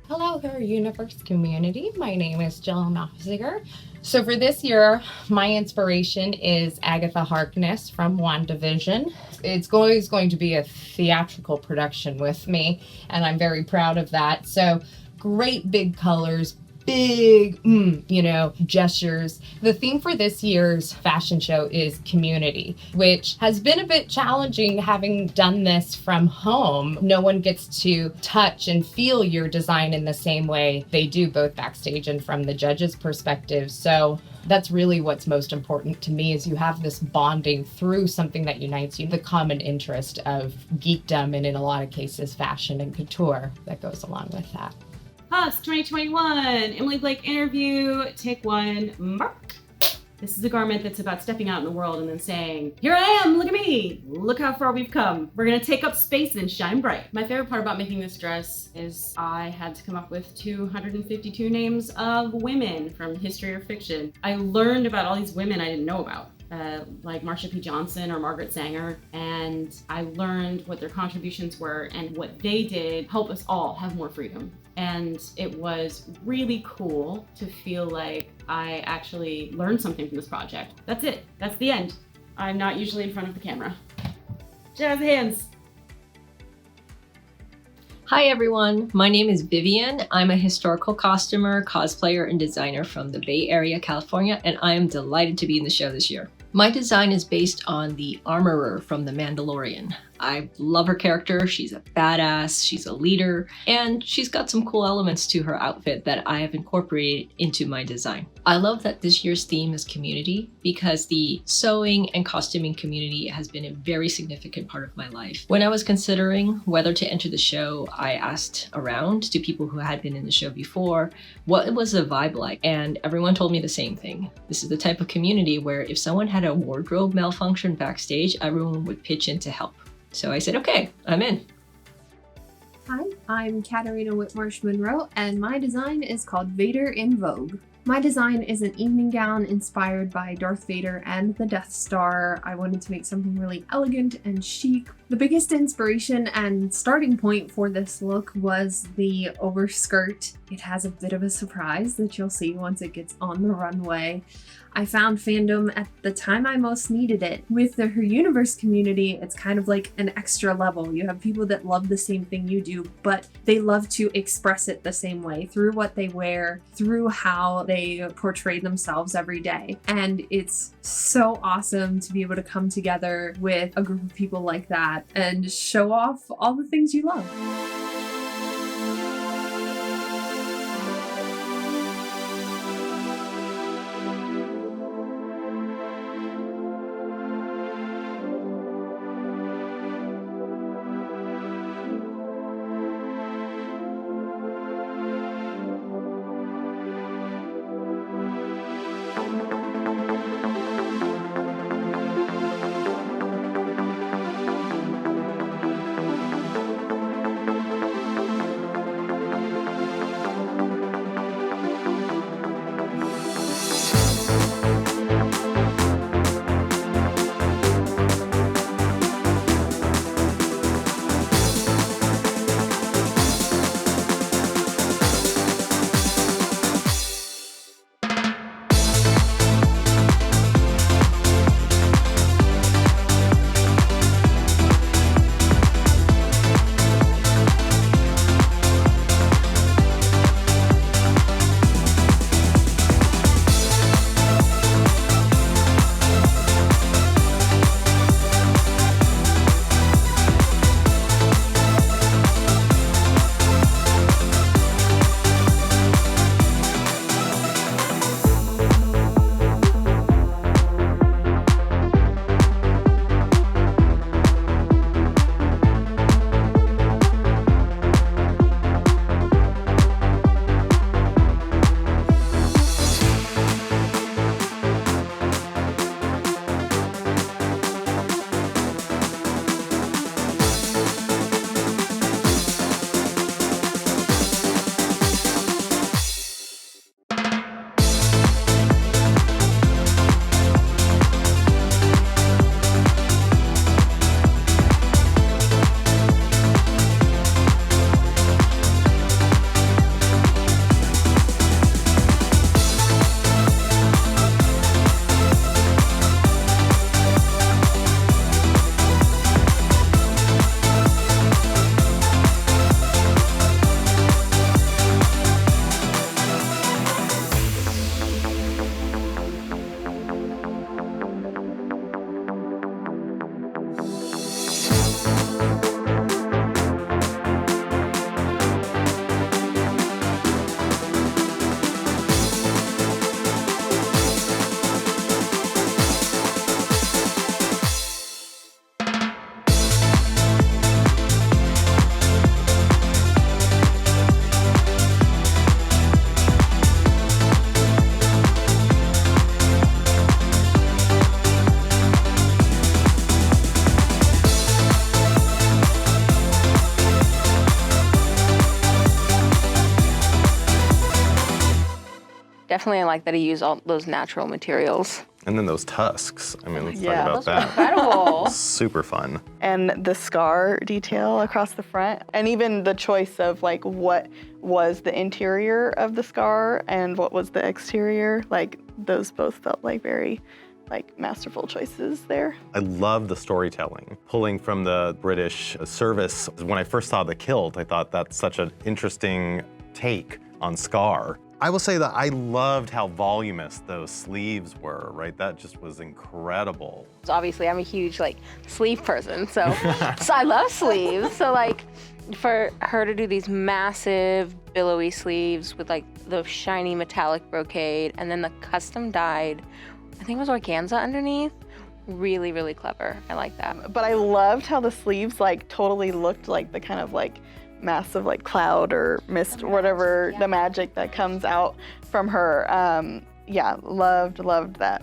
Hello there, Universe community. My name is Jill Malfziger. So for this year, my inspiration is Agatha Harkness from WandaVision. It's always going to be a theatrical production with me, and I'm very proud of that. So great big colors, big, gestures. The theme for this year's fashion show is community, which has been a bit challenging having done this from home. No one gets to touch and feel your design in the same way they do both backstage and from the judges' perspective. So that's really what's most important to me, is you have this bonding through something that unites you, the common interest of geekdom, and in a lot of cases, fashion and couture that goes along with that.
Us 2021, Emily Blake interview, take one, mark. This is a garment that's about stepping out in the world and then saying, here I am, look at me, look how far we've come. We're gonna take up space and shine bright. My favorite part about making this dress is I had to come up with 252 names of women from history or fiction. I learned about all these women I didn't know about. Like Marsha P. Johnson or Margaret Sanger, and I learned what their contributions were and what they did help us all have more freedom. And it was really cool to feel like I actually learned something from this project. That's it. That's the end. I'm not usually in front of the camera. Jazz hands.
Hi everyone, my name is Vivian. I'm a historical costumer, cosplayer, and designer from the Bay Area, California, and I am delighted to be in the show this year. My design is based on the Armorer from The Mandalorian. I love her character, she's a badass, she's a leader, and she's got some cool elements to her outfit that I have incorporated into my design. I love that this year's theme is community, because the sewing and costuming community has been a very significant part of my life. When I was considering whether to enter the show, I asked around to people who had been in the show before what was the vibe like, and everyone told me the same thing. This is the type of community where if someone had a wardrobe malfunction backstage, everyone would pitch in to help. So I said, okay, I'm in.
Hi, I'm Katerina Whitmore Monroe, and my design is called Vader in Vogue. My design is an evening gown inspired by Darth Vader and the Death Star. I wanted to make something really elegant and chic. The biggest inspiration and starting point for this look was the overskirt. It has a bit of a surprise that you'll see once it gets on the runway. I found fandom at the time I most needed it. With the Her Universe community, it's kind of like an extra level. You have people that love the same thing you do, but they love to express it the same way through what they wear, through how they portray themselves every day. And it's so awesome to be able to come together with a group of people like that and show off all the things you love.
Definitely I like that he used all those natural materials.
And then those tusks. I mean, let's
Yeah.
talk about
Those were
that.
Incredible.
Super fun.
And the scar detail across the front, and even the choice of like what was the interior of the scar and what was the exterior, like those both felt like very like masterful choices there.
I love the storytelling, pulling from the British service. When I first saw the kilt, I thought that's such an interesting take on Scar. I will say that I loved how voluminous those sleeves were, right? That just was incredible.
So obviously I'm a huge like sleeve person, so I love sleeves. So like for her to do these massive billowy sleeves with like the shiny metallic brocade and then the custom dyed, I think it was organza underneath, really, really clever. I like that.
But I loved how the sleeves like totally looked like the kind of like massive like cloud or mist or whatever, the magic that comes out from her. Yeah, loved that.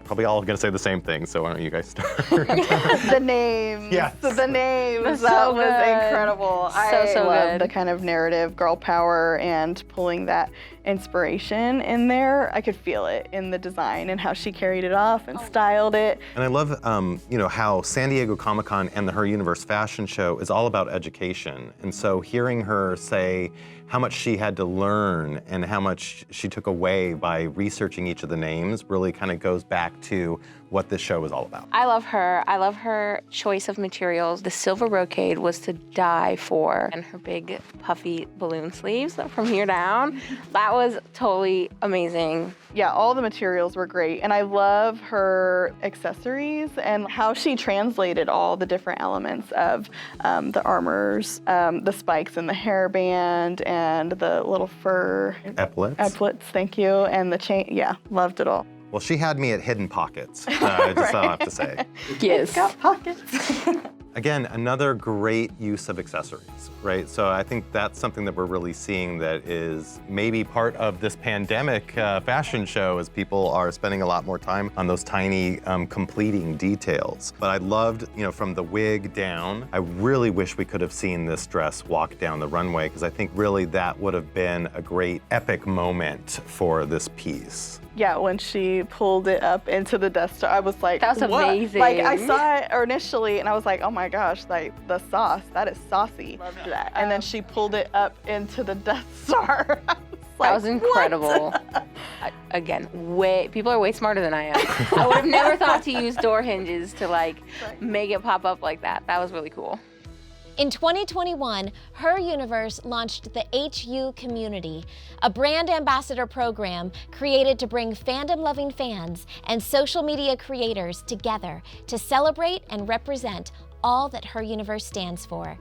Probably all gonna say the same thing, so why don't you guys start?
The names.
Yes.
The names.
That's
That
so
was
good.
incredible.
So
I love
good.
the kind of narrative, girl power, and pulling that inspiration in there. I could feel it in the design and how she carried it off and styled it.
And I love, how San Diego Comic-Con and the Her Universe fashion show is all about education. And so hearing her say how much she had to learn and how much she took away by researching each of the names really kind of goes back to what this show is all about.
I love her. I love her choice of materials. The silver brocade was to die for, and her big puffy balloon sleeves from here down. That was totally amazing.
Yeah, all the materials were great. And I love her accessories and how she translated all the different elements of the armors, the spikes and the hairband and the little fur.
Epaulets.
Epaulets, thank you. And the chain, yeah, loved it all.
Well, she had me at hidden pockets, I just have to say.
Yes.
It's got pockets.
Again, another great use of accessories, right? So I think that's something that we're really seeing that is maybe part of this pandemic fashion show as people are spending a lot more time on those tiny completing details. But I loved, from the wig down, I really wish we could have seen this dress walk down the runway because I think really that would have been a great epic moment for this piece.
Yeah, when she pulled it up into the Death Star, I was like,
That was
what?
amazing.
Like, I saw it initially, and I was like, oh my gosh, like, the sauce, that is saucy. Loved that. And then she pulled it up into the Death Star.
That was incredible. Again, people are way smarter than I am. I would have never thought to use door hinges to make it pop up like that. That was really cool.
In 2021, Her Universe launched the HU Community, a brand ambassador program created to bring fandom-loving fans and social media creators together to celebrate and represent all that Her Universe stands for.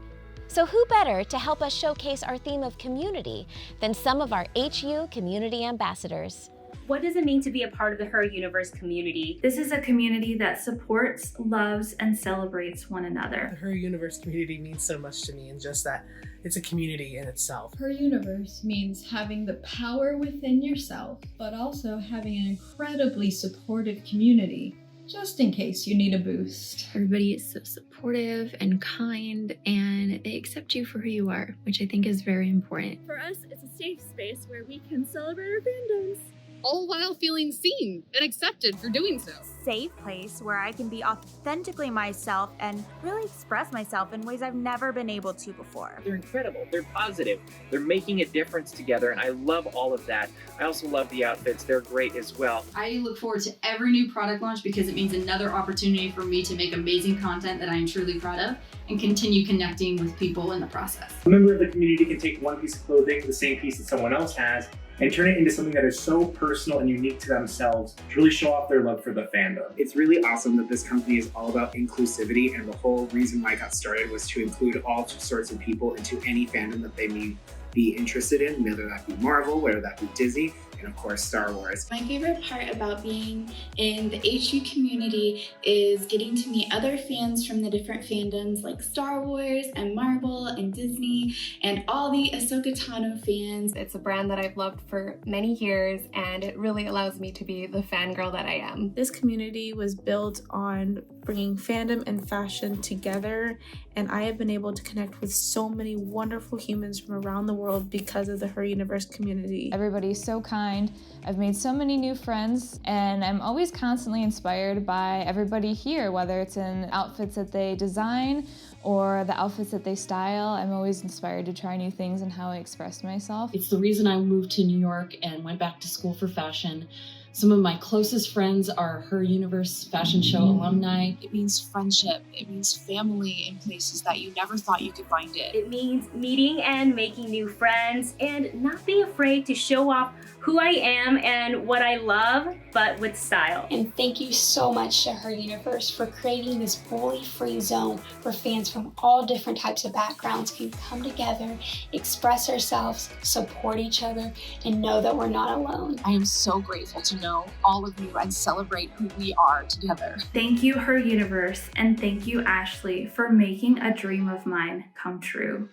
So who better to help us showcase our theme of community than some of our HU community ambassadors?
What does it mean to be a part of the Her Universe community? This is a community that supports, loves, and celebrates one another.
The Her Universe community means so much to me, and just that it's a community in itself.
Her Universe means having the power within yourself, but also having an incredibly supportive community, just in case you need a boost.
Everybody is so supportive and kind, and they accept you for who you are, which I think is very important.
For us, it's a safe space where we can celebrate our fandoms,
all while feeling seen and accepted for doing so.
Safe place where I can be authentically myself and really express myself in ways I've never been able to before.
They're incredible. They're positive. They're making a difference together, and I love all of that. I also love the outfits. They're great as well.
I look forward to every new product launch because it means another opportunity for me to make amazing content that I am truly proud of and continue connecting with people in the process.
A member of the community can take one piece of clothing, the same piece that someone else has, and turn it into something that is so personal and unique to themselves to really show off their love for the fandom.
It's really awesome that this company is all about inclusivity, and the whole reason why I got started was to include all sorts of people into any fandom that they may be interested in, whether that be Marvel, whether that be Disney, and of course Star Wars.
My favorite part about being in the HU community is getting to meet other fans from the different fandoms like Star Wars and Marvel and Disney and all the Ahsoka Tano fans.
It's a brand that I've loved for many years, and it really allows me to be the fangirl that I am.
This community was built on
bringing fandom and fashion together, and I have been able to connect with so many wonderful humans from around the world because of the Her Universe community.
Everybody's so kind. I've made so many new friends, and I'm always constantly inspired by everybody here, whether it's in outfits that they design or the outfits that they style. I'm always inspired to try new things and how I express myself.
It's the reason I moved to New York and went back to school for fashion. Some of my closest friends are Her Universe Fashion Show alumni.
It means friendship. It means family in places that you never thought you could find it.
It means meeting and making new friends and not be afraid to show off who I am and what I love, but with style.
And thank you so much to Her Universe for creating this bully-free zone where fans from all different types of backgrounds can come together, express ourselves, support each other, and know that we're not alone.
I am so grateful to know all of you and celebrate who we are together.
Thank you, Her Universe, and thank you, Ashley, for making a dream of mine come true.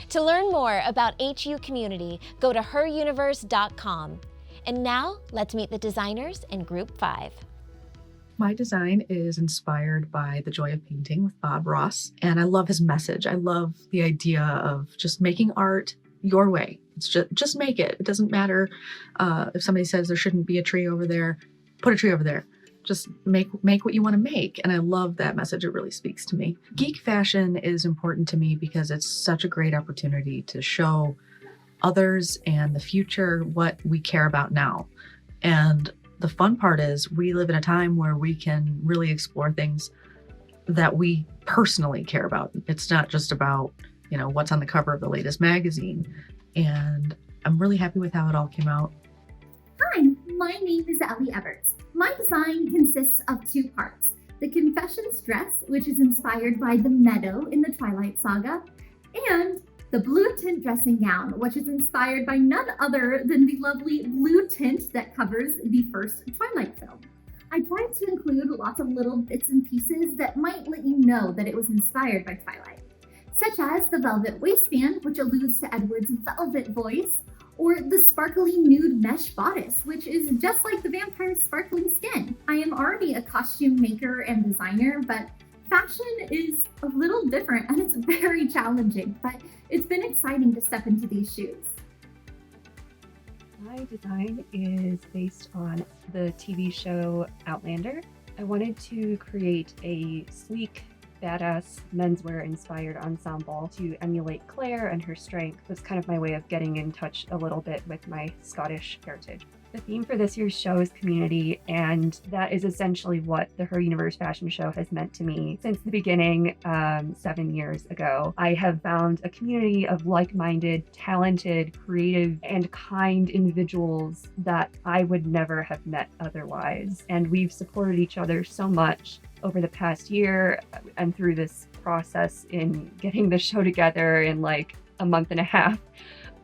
To learn more about HU Community, go to heruniverse.com. And now, let's meet the designers in Group 5.
My design is inspired by The Joy of Painting with Bob Ross, and I love his message. I love the idea of just making art your way. It's just make it. It doesn't matter if somebody says there shouldn't be a tree over there, put a tree over there. Just make what you want to make. And I love that message. It really speaks to me. Geek fashion is important to me because it's such a great opportunity to show others and the future what we care about now. And the fun part is we live in a time where we can really explore things that we personally care about. It's not just about, what's on the cover of the latest magazine. And I'm really happy with how it all came out.
Hi, my name is Ellie Evert. My design consists of 2 parts. The Confessions dress, which is inspired by the meadow in the Twilight Saga, and the blue tint dressing gown, which is inspired by none other than the lovely blue tint that covers the first Twilight film. I tried to include lots of little bits and pieces that might let you know that it was inspired by Twilight, such as the velvet waistband, which alludes to Edward's velvet voice, or the sparkly nude mesh bodice, which is just like the vampire's sparkling skin. I am already a costume maker and designer, but fashion is a little different and it's very challenging, but it's been exciting to step into these shoes.
My design is based on the TV show Outlander. I wanted to create a sleek, badass menswear inspired ensemble to emulate Claire and her strength. That's kind of my way of getting in touch a little bit with my Scottish heritage. The theme for this year's show is community, and that is essentially what the Her Universe fashion show has meant to me since the beginning 7 years ago. I have found a community of like-minded, talented, creative, and kind individuals that I would never have met otherwise. And we've supported each other so much over the past year and through this process in getting the show together in like a month and a half.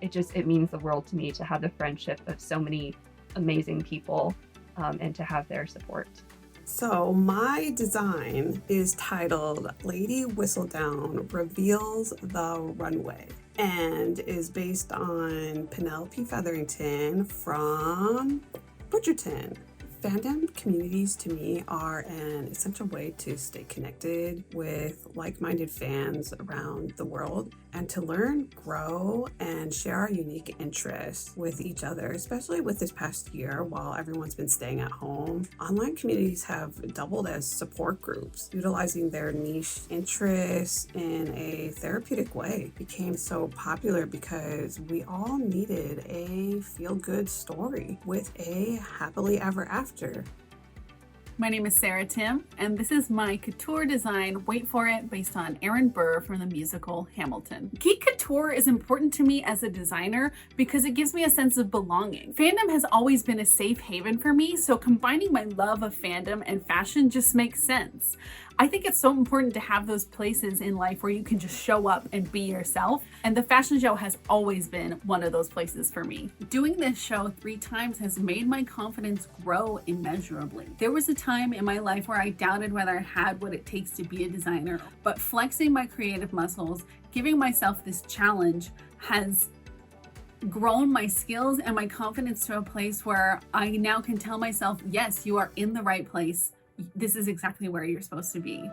It means the world to me to have the friendship of so many amazing people and to have their support.
So my design is titled Lady Whistledown Reveals the Runway and is based on Penelope Featherington from Bridgerton. Fandom communities to me are an essential way to stay connected with like-minded fans around the world and to learn, grow, and share our unique interests with each other, especially with this past year while everyone's been staying at home. Online communities have doubled as support groups, utilizing their niche interests in a therapeutic way. It became so popular because we all needed a feel-good story with a happily ever after.
My name is Sarah Tim, and this is my couture design, wait for it, based on Aaron Burr from the musical Hamilton. Geek Couture is important to me as a designer because it gives me a sense of belonging. Fandom has always been a safe haven for me, so combining my love of fandom and fashion just makes sense. I think it's so important to have those places in life where you can just show up and be yourself, and the fashion show has always been one of those places for me. Doing this show 3 times has made my confidence grow immeasurably. There was a time in my life where I doubted whether I had what it takes to be a designer, but flexing my creative muscles, giving myself this challenge has grown my skills and my confidence to a place where I now can tell myself, yes, you are in the right place. this is exactly where you're supposed to be.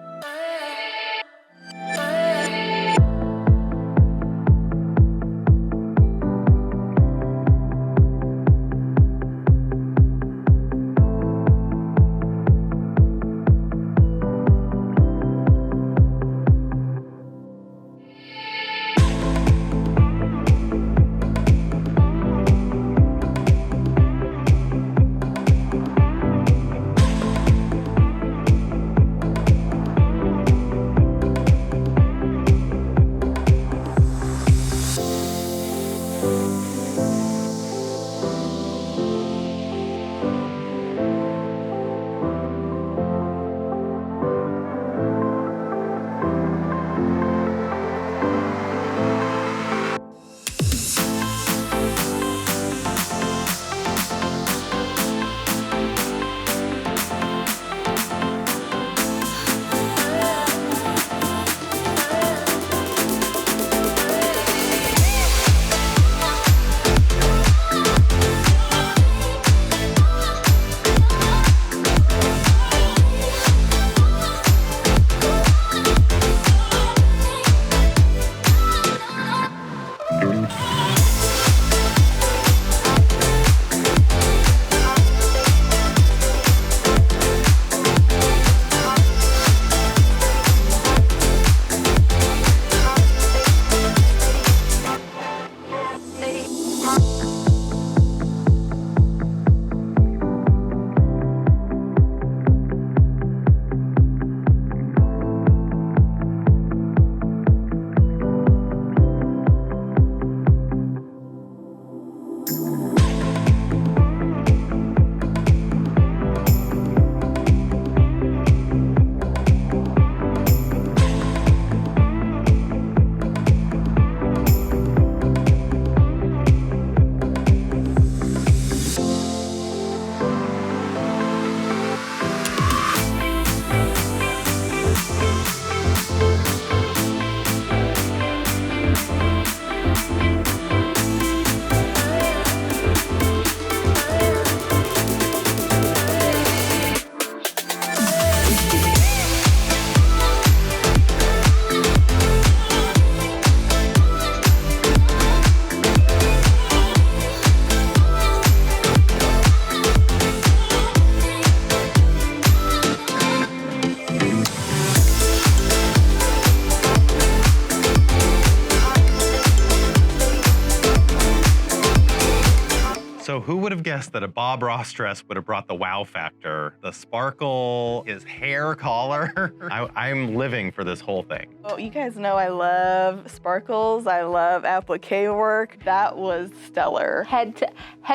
So who would have guessed that a Bob Ross dress would have brought the wow factor? The sparkle, his hair collar. I'm living for this whole thing.
Oh, you guys know I love sparkles. I love applique work. That was stellar.
Head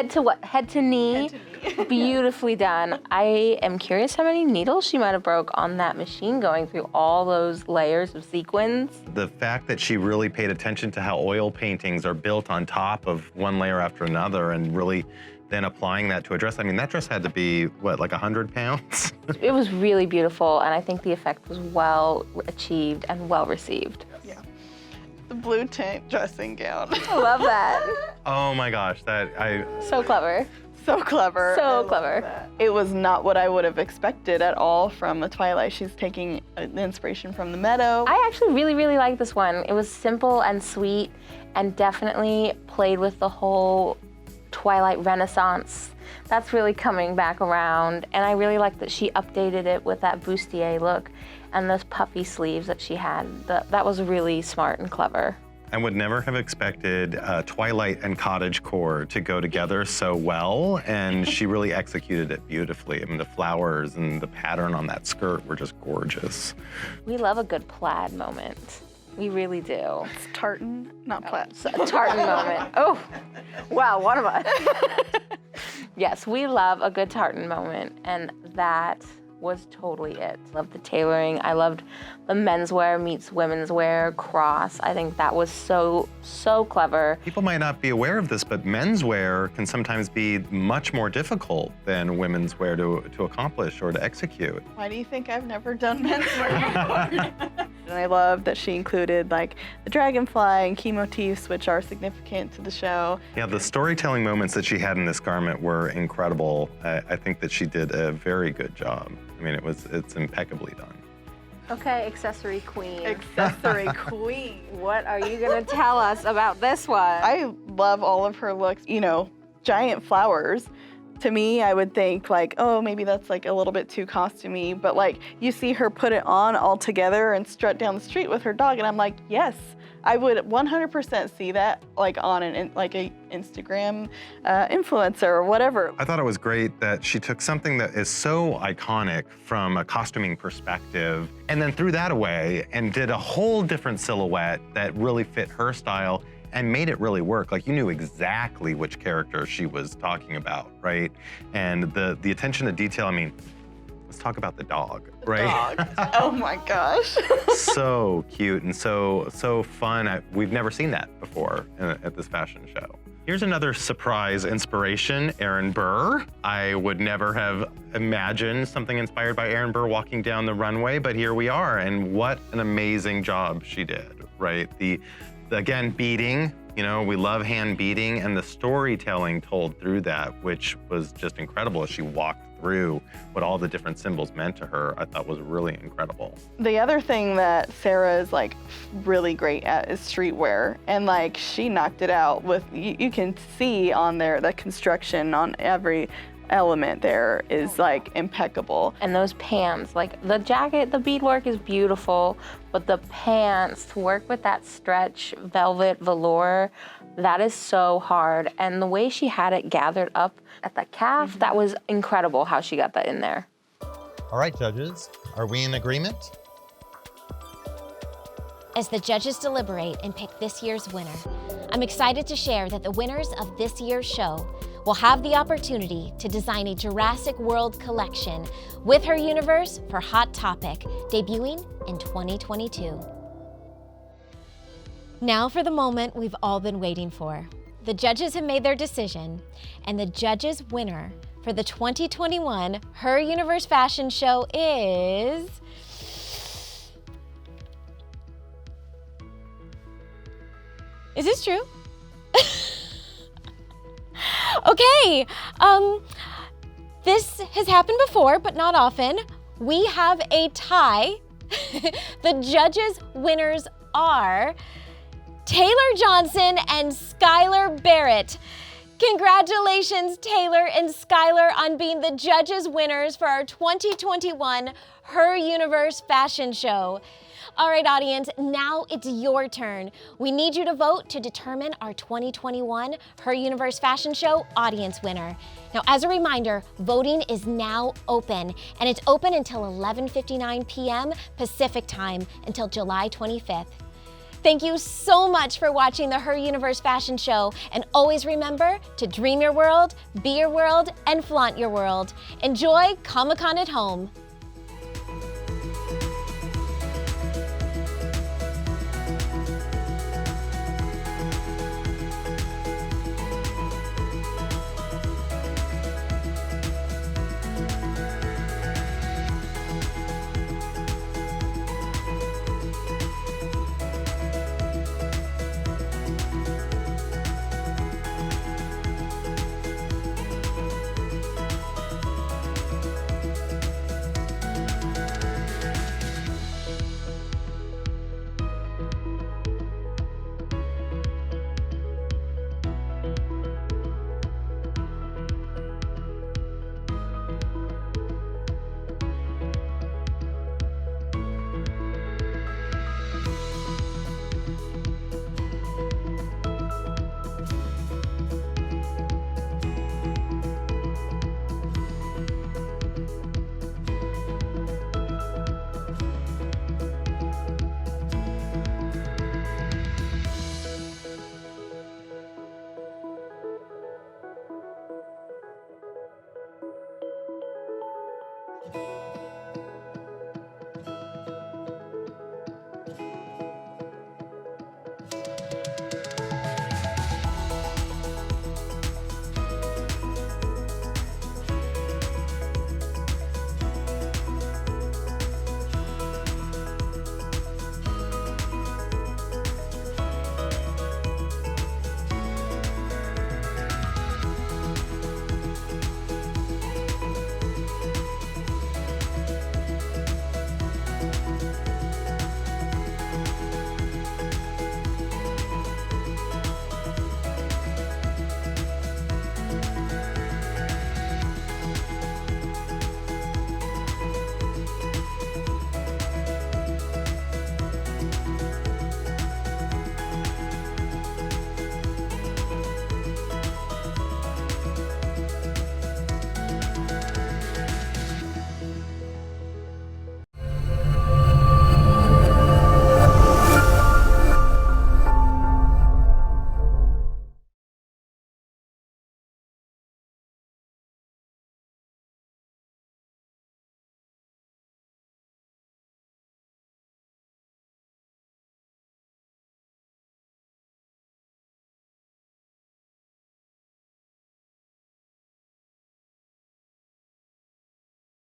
to what? Head to knee. Beautifully done. I am curious how many needles she might have broke on that machine going through all those layers of sequins.
The fact that she really paid attention to how oil paintings are built on top of one layer after another and really then applying that to a dress. I mean, that dress had to be, what, like 100 pounds?
It was really beautiful, and I think the effect was well achieved and well received.
Yeah. The blue tint dressing gown.
I love that.
Oh my gosh,
So clever.
So clever.
So clever.
It was not what I would have expected at all from the Twilight. She's taking the inspiration from the Meadow.
I actually really, really like this one. It was simple and sweet and definitely played with the whole Twilight Renaissance. That's really coming back around. And I really like that she updated it with that bustier look and those puffy sleeves that she had. That was really smart and clever.
I would never have expected Twilight and cottagecore to go together so well, and she really executed it beautifully. I mean, the flowers and the pattern on that skirt were just gorgeous.
We love a good plaid moment. We really do.
It's tartan, not plaid.
A tartan moment. Oh, wow, one of us. Yes, we love a good tartan moment, and that was totally it. Loved the tailoring. I loved the menswear meets women's wear cross. I think that was so clever.
People might not be aware of this, but menswear can sometimes be much more difficult than women's wear to accomplish or to execute.
Why do you think I've never done menswear before? And I love that she included like the dragonfly and key motifs, which are significant to the show.
Yeah, the storytelling moments that she had in this garment were incredible. I think that she did a very good job. I mean, it's impeccably done.
Okay, accessory queen.
Accessory queen.
What are you gonna tell us about this one?
I love all of her looks. You know, giant flowers. To me, I would think like, oh, maybe that's like a little bit too costumey, but like you see her put it on all together and strut down the street with her dog, and I'm like, yes, I would 100% see that like on a Instagram influencer or whatever.
I thought it was great that she took something that is so iconic from a costuming perspective and then threw that away and did a whole different silhouette that really fit her style and made it really work. Like you knew exactly which character she was talking about, right? And the attention to detail, I mean, let's talk about the dog, right?
Dog. Oh my gosh.
So cute and so fun. We've never seen that before at this fashion show. Here's another surprise inspiration, Aaron Burr. I would never have imagined something inspired by Aaron Burr walking down the runway, but here we are, and what an amazing job she did, right? Again, beading, you know, we love hand beading, and the storytelling told through that, which was just incredible as she walked through what all the different symbols meant to her. I thought was really incredible.
The other thing that Sarah is like really great at is streetwear, and like she knocked it out with, you can see on there the construction on every element there is like impeccable.
And those pants, like the jacket, the beadwork is beautiful, but the pants, to work with that stretch velvet velour, that is so hard. And the way she had it gathered up at the calf, that was incredible how she got that in there.
All right, judges, are we in agreement?
As the judges deliberate and pick this year's winner, I'm excited to share that the winners of this year's show will have the opportunity to design a Jurassic World collection with her universe for Hot Topic, debuting in 2022. Now for the moment we've all been waiting for. The judges have made their decision, and the judges' winner for the 2021 Her Universe Fashion Show is... Is this true? Okay, this has happened before, but not often. We have a tie. The judges' winners are Taylor Johnson and Skylar Barrett. Congratulations, Taylor and Skylar, on being the judges' winners for our 2021 Her Universe Fashion Show. All right, audience, now it's your turn. We need you to vote to determine our 2021 Her Universe Fashion Show audience winner. Now, as a reminder, voting is now open, and it's open until 11:59 p.m. Pacific time until July 25th. Thank you so much for watching the Her Universe Fashion Show, and always remember to dream your world, be your world, and flaunt your world. Enjoy Comic-Con at home.